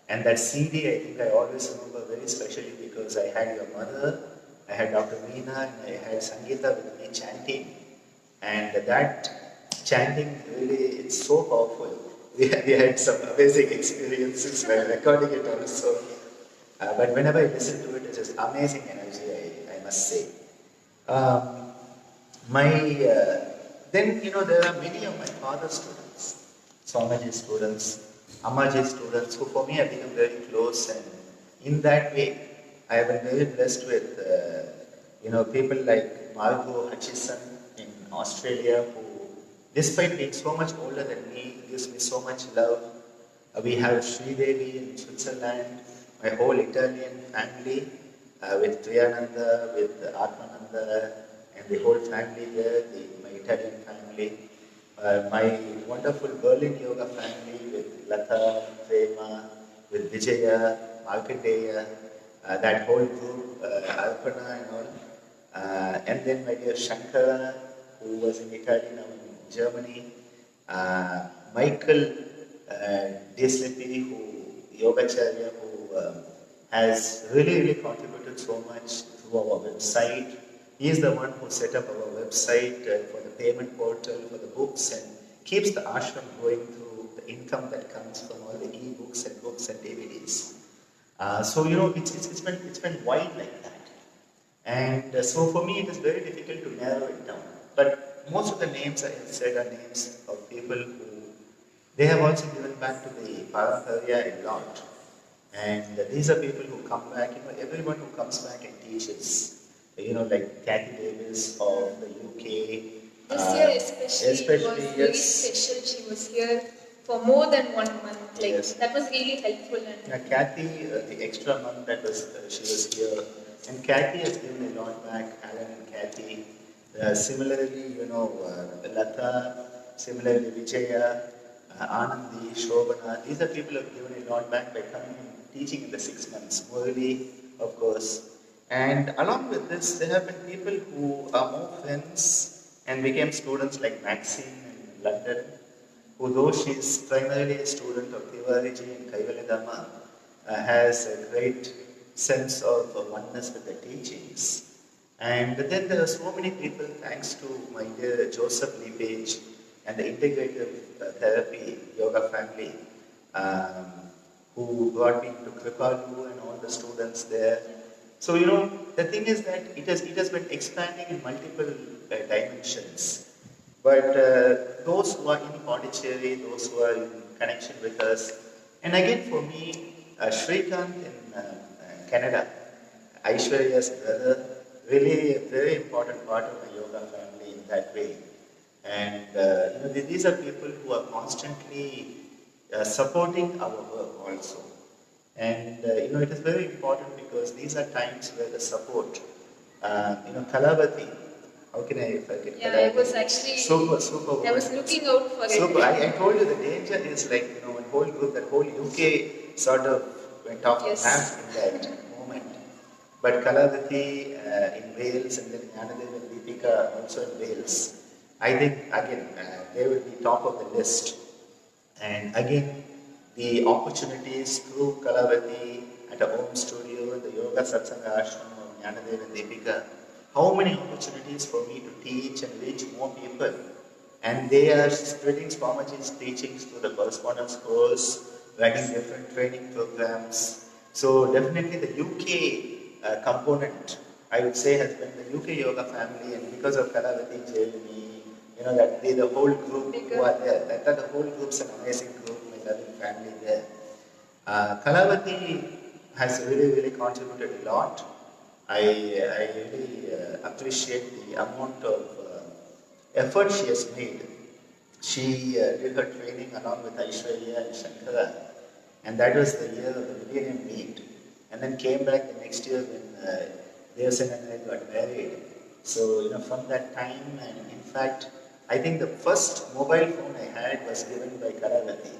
And that CD, I think I always remember very specially because I had your mother, I had Dr. Meena, and I had Sangeeta with me chanting. And that chanting really, it's so powerful. We had some amazing experiences while recording it also. But whenever I listen to it, it's just amazing energy, I must say. Then, there are many of my father's students, Swamiji students, Ammaji students, who for me have become very close. And in that way, I have been very blessed with, people like Margot Hutchison in Australia, who, despite being so much older than me, gives me so much love. We have Sridevi in Switzerland, my whole Italian family, with Triyananda, with Atmananda, and the whole family there, my Italian family. My wonderful Berlin yoga family with Lata, Prema, with Vijaya, Markandeya, that whole group, Arpana and all. And then my dear Shankara, who was in Italy, now in Germany. Michael Deslipi, who Yogacharya, who has really contributed so much through our website. He is the one who set up our website for the payment portal, for the books, and keeps the ashram going through the income that comes from all the e-books and books and DVDs. So it's been wide like that, and so for me it is very difficult to narrow it down. But most of the names I have said are names of people who they have also given back to the Parampara a lot. And these are people who come back, everyone who comes back and teaches, like Kathy Davis of the UK. This year especially was very yes. special. She was here for more than 1 month. Yes. That was really helpful. And Kathy, the extra month that was she was here, and Kathy has given a lot back. Alan and Kathy. Similarly, Lata. Similarly, Vijaya, Anandi, Shobana. These are people who have given a lot back by coming and teaching in the 6 months. Murali, of course. And along with this, there have been people who are more friends and became students like Maxine in London, who though she is primarily a student of Tiwariji and Kaivalidama, has a great sense of oneness with the teachings. And then there are so many people, thanks to my dear Joseph Lepage and the integrative therapy yoga family, who brought me to Kripalu and all the students there. So, the thing is that it has been expanding in multiple dimensions. But those who are in Pondicherry, those who are in connection with us, and again for me, Shrikant in Canada, Aishwarya's brother, really a very important part of my yoga family in that way. And these are people who are constantly supporting our work also. And it is very important because these are times where the support, Kalavati, how can I forget? Yeah, I was actually super. I was looking out for super. it. I told you the danger is like one whole group, that whole UK sort of went off the map in that moment. But Kalavati in Wales, and then Jnanadev and Deepika also in Wales, I think again they will be top of the list. And again, the opportunities through Kalavati at a home studio, the Yoga Satsanga Ashram of Jnanadev and Deepika, how many opportunities for me to teach and reach more people. And they are spreading Swamiji's teachings through the correspondence course, running different training programs. So definitely the UK component, I would say, has been the UK yoga family, and because of Kalavati, Jeremy, that they, the whole group who are there, that the whole group's an amazing group, my loving family there. Kalavati has really contributed a lot. I really appreciate the amount of effort she has made. She did her training along with Aishwarya and Shankara, and that was the year of the Millennium Meet. And then came back the next year when Devasan and I got married. So, from that time, and in fact, I think the first mobile phone I had was given by Kalavati.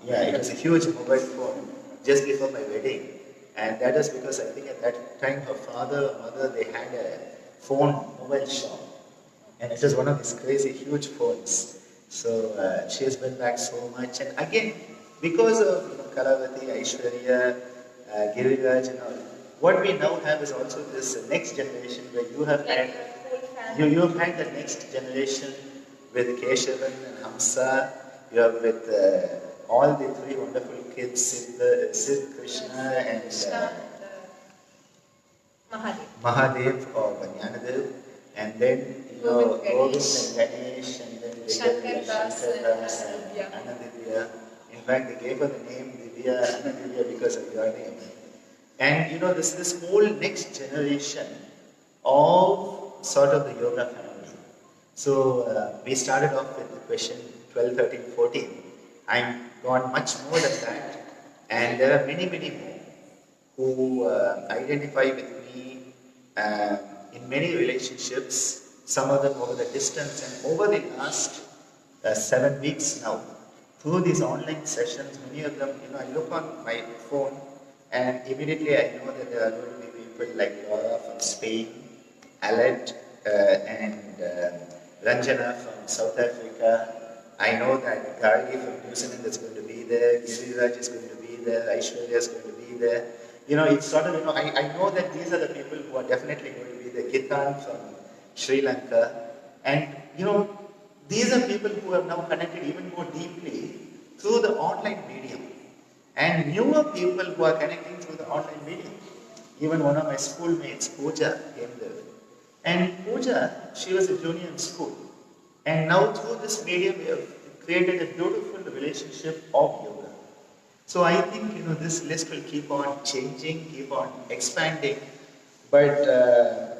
Yeah, it was a huge mobile phone just before my wedding. And that is because I think at that time her father or mother, they had a mobile shop. And it was one of these crazy huge phones. So she has been back so much. And again, because of Kalavati, Aishwarya, Giriraj and all, what we now have is also this next generation where you have had, you have had the next generation with Keshavan and Hamsa, you have with all the three wonderful kids, Sid, Krishna and Mahadev or Jnanadev, and then Govind and Ganesh, and then Shankar Das and Anandivya. In fact, they gave her the name Divya, Anandivya, because of your name. And this whole next generation of sort of the yoga family. So we started off with the question 12, 13, 14. I'm gone much more than that, and there are many more who identify with me in many relationships, some of them over the distance, and over the last 7 weeks now, through these online sessions, many of them, I look on my phone and immediately I know that there are going to be people like Laura from Spain, Alet, and Ranjana from South Africa. I know that Gargi from New Zealand is going to be there, Giriraj is going to be there, Aishwarya is going to be there. It's sort of, I know that these are the people who are definitely going to be there. Gitan from Sri Lanka. And, these are people who have now connected even more deeply through the online medium. And newer people who are connecting through the online medium. Even one of my schoolmates, Pooja, came there. And Pooja, she was a junior in school. And now through this medium, we have created a beautiful relationship of yoga. So I think, this list will keep on changing, keep on expanding. But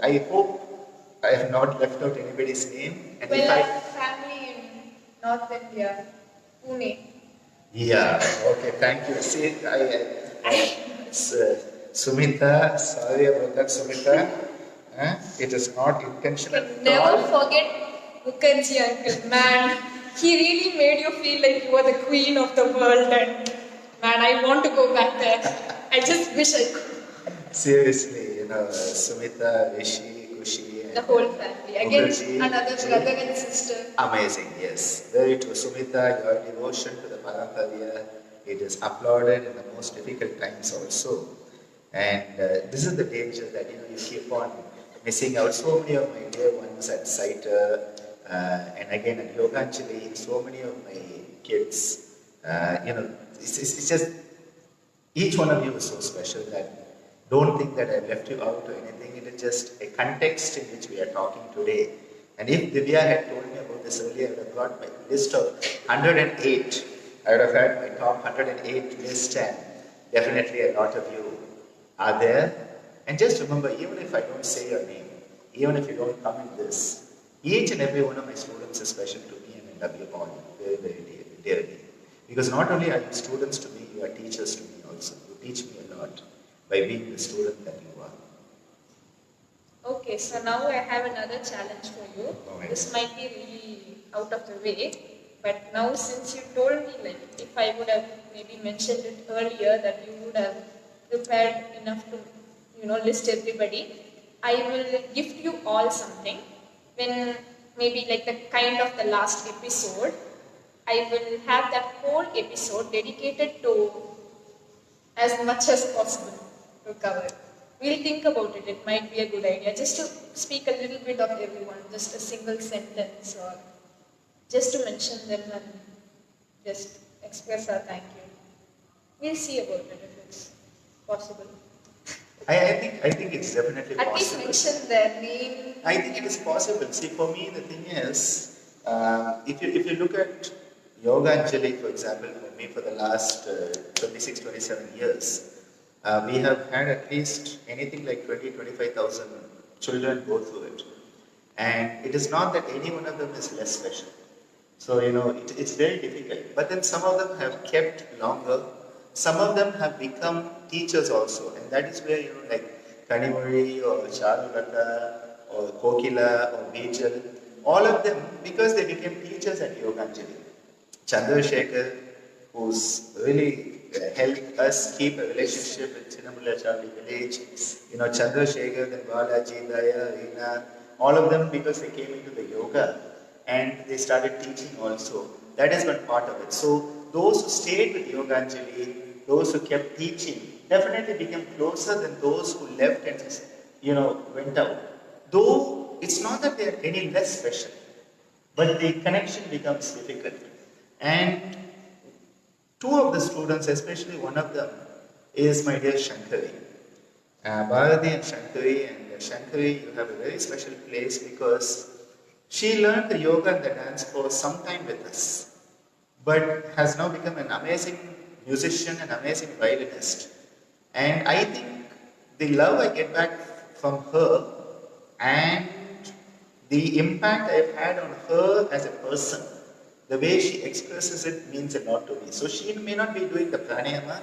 I hope I have not left out anybody's name. And well, I have family in North India, Pune. Yeah, okay, thank you. See, Sumita, sorry about that, Sumita. It is not intentional. Never forget Mukherjee uncle, man. He really made you feel like you were the queen of the world, and man, I want to go back there. I just wish I could. Seriously, Sumita, Rishi, Kushi, the whole family. Again, Mukherjee, another brother and sister. Amazing, yes. Very true. Sumita, your devotion to the Parampariya, it is applauded in the most difficult times also. And this is the danger that, you keep on missing out. So many of my dear ones at Saita, and again at Yoganjali, so many of my kids, it's just, each one of you is so special that don't think that I've left you out or anything. It is just a context in which we are talking today. And if Divya had told me about this earlier, I would have got my list of 108. I would have had my top 108 list, and definitely a lot of you are there. And just remember, even if I don't say your name, even if you don't come in this, each and every one of my students is special to me, and I love you all very, very dearly. Because not only are you students to me, you are teachers to me also. You teach me a lot by being the student that you are. Okay, so now I have another challenge for you. Right. This might be really out of the way, but now since you told me, like, if I would have maybe mentioned it earlier, that you would have prepared enough to, list everybody, I will gift you all something. When maybe like the kind of the last episode, I will have that whole episode dedicated to as much as possible to cover. We'll think about it. It might be a good idea. Just to speak a little bit of everyone, just a single sentence, or just to mention them and just express our thank you. We'll see about it if it's possible. I think it's definitely possible. At least mention their name. I think it is possible. See, for me, the thing is, if you look at Yoganjali, for example, for me, for the last 26, 27 years, we have had at least anything like 25,000 children go through it. And it is not that any one of them is less special. So, it's very difficult. But then some of them have kept longer. Some of them have become teachers also. And that is where, like Kanimuri or Charulata or Kokila or Bijal, all of them, because they became teachers at Yoganjali. Chandrasekhar, who's really helped us keep a relationship with Chinnamulachari village, Chandrasekhar, then Balaji, Daya, Reena, all of them, because they came into the yoga and they started teaching also. That has been part of it. So those who stayed with Yoganjali, those who kept teaching, definitely became closer than those who left and went out. Though it's not that they are any less special, but the connection becomes difficult. And two of the students, especially one of them, is my dear Shankari. Bharati and Shankari, and Shankari, you have a very special place because she learned the yoga and the dance for some time with us, but has now become an amazing musician, an amazing violinist. And I think the love I get back from her and the impact I've had on her as a person, the way she expresses it means a lot to me. So she may not be doing the pranayama,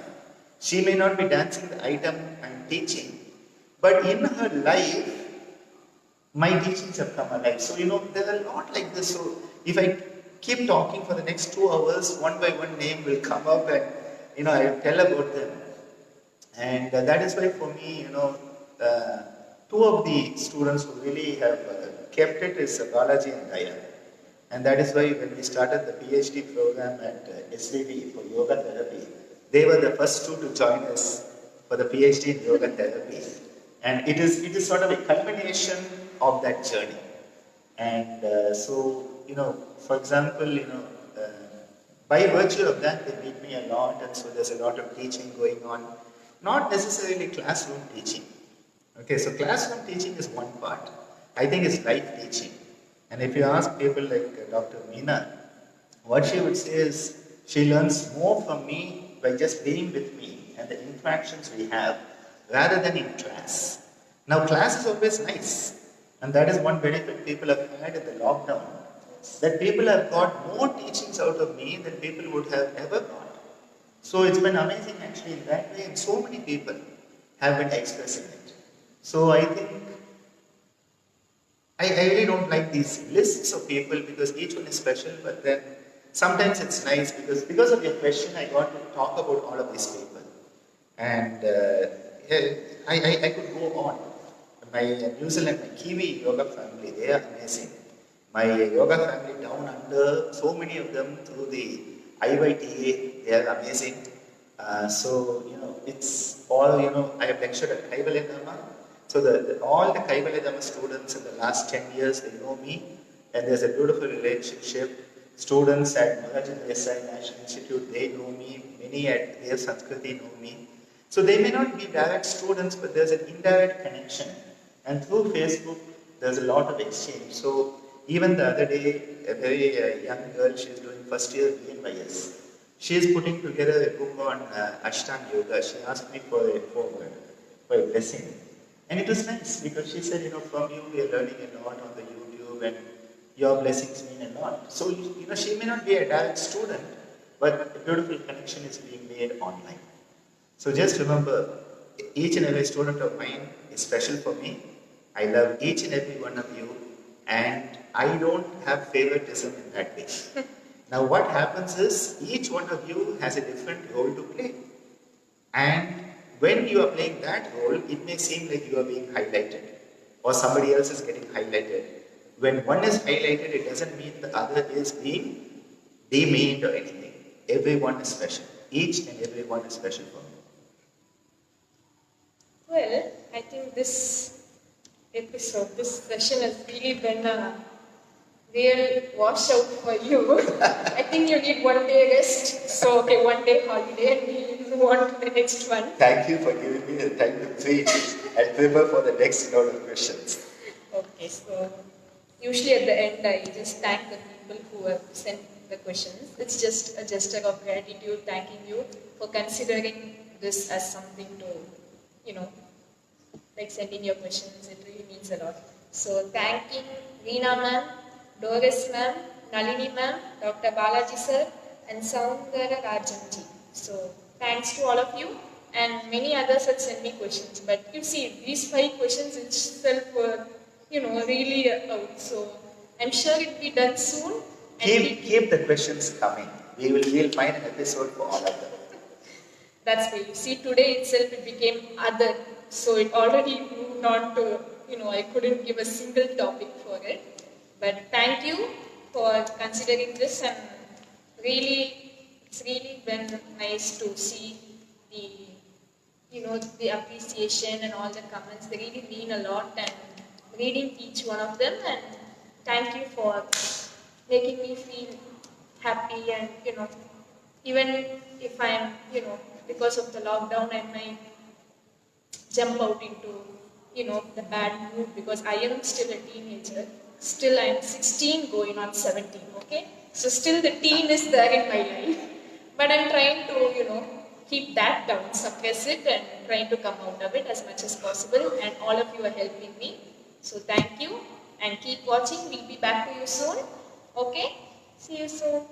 she may not be dancing the item I'm teaching, but in her life, my teachings have come alive. So, there are a lot like this. So, if I keep talking for the next 2 hours. One by one name will come up, and I will tell about them. And that is why for me, two of the students who really have kept it is Balaji and Daya. And that is why when we started the PhD program at SVB for yoga therapy, they were the first two to join us for the PhD in yoga therapy. And it is sort of a culmination of that journey. And for example, by virtue of that, they meet me a lot, and so there's a lot of teaching going on. Not necessarily classroom teaching. Okay, so classroom teaching is one part. I think it's life teaching. And if you ask people like Dr. Meena, what she would say is she learns more from me by just being with me and the interactions we have rather than in class. Now, class is always nice. And that is one benefit people have had in the lockdown. That people have got more teachings out of me than people would have ever got. So it's been amazing actually in that way, and so many people have been expressing it. So I think, I really don't like these lists of people because each one is special, but then sometimes it's nice because of your question I got to talk about all of these people. And I could go on. My New Zealand, my Kiwi yoga family, they are amazing. My yoga family down under, so many of them through the IYTA, they are amazing. It's all, I have lectured at Kaivalyadhamma. So all the Kaivalyadhamma students in the last 10 years, they know me. And there's a beautiful relationship. Students at Maharajan Desai National Institute, they know me. Many at their Sanskriti know me. So they may not be direct students, but there's an indirect connection. And through Facebook, there's a lot of exchange. So even the other day, a very young girl, she's doing first year BNYS. She is putting together a book on Ashtanga Yoga. She asked me for a blessing. And it was nice because she said, from you we are learning a lot on the YouTube and your blessings mean a lot. So, she may not be a direct student, but a beautiful connection is being made online. So just remember, each and every student of mine is special for me. I love each and every one of you, and I don't have favoritism in that way. Now what happens is, each one of you has a different role to play. And when you are playing that role, it may seem like you are being highlighted, or somebody else is getting highlighted. When one is highlighted, it doesn't mean the other is being demeaned or anything. Everyone is special. Each and every one is special for me. Well, I think this session has really been a real washout for you. I think you need 1 day rest. So, okay, 1 day holiday, and we'll move on to the next one. Thank you for giving me the time to think and prepare for the next round of questions. Okay, so usually at the end, I just thank the people who have sent the questions. It's just a gesture of gratitude, thanking you for considering this as something to, like sending your questions. It really means a lot. So thanking Reena ma'am, Doris ma'am, Nalini ma'am, Dr. Balaji sir, and Soundara Rajanji. So thanks to all of you, and many others had sent me questions. But you see, these 5 questions itself were, really out. So I'm sure it'll be done soon. Keep the questions coming. We'll find an episode for all of them. That's why you see today itself it became other. So it already moved on to, I couldn't give a single topic for it. But thank you for considering this, and it's really been nice to see the appreciation and all the comments. They really mean a lot, and reading each one of them, and thank you for making me feel happy, and even if I'm, because of the lockdown, I might jump out into, the bad mood because I am still a teenager. Still I am 16 going on 17, okay? So still the teen is there in my life. But I'm trying to, keep that down, suppress it, and trying to come out of it as much as possible. And all of you are helping me. So thank you, and keep watching. We'll be back to you soon. Okay? See you soon.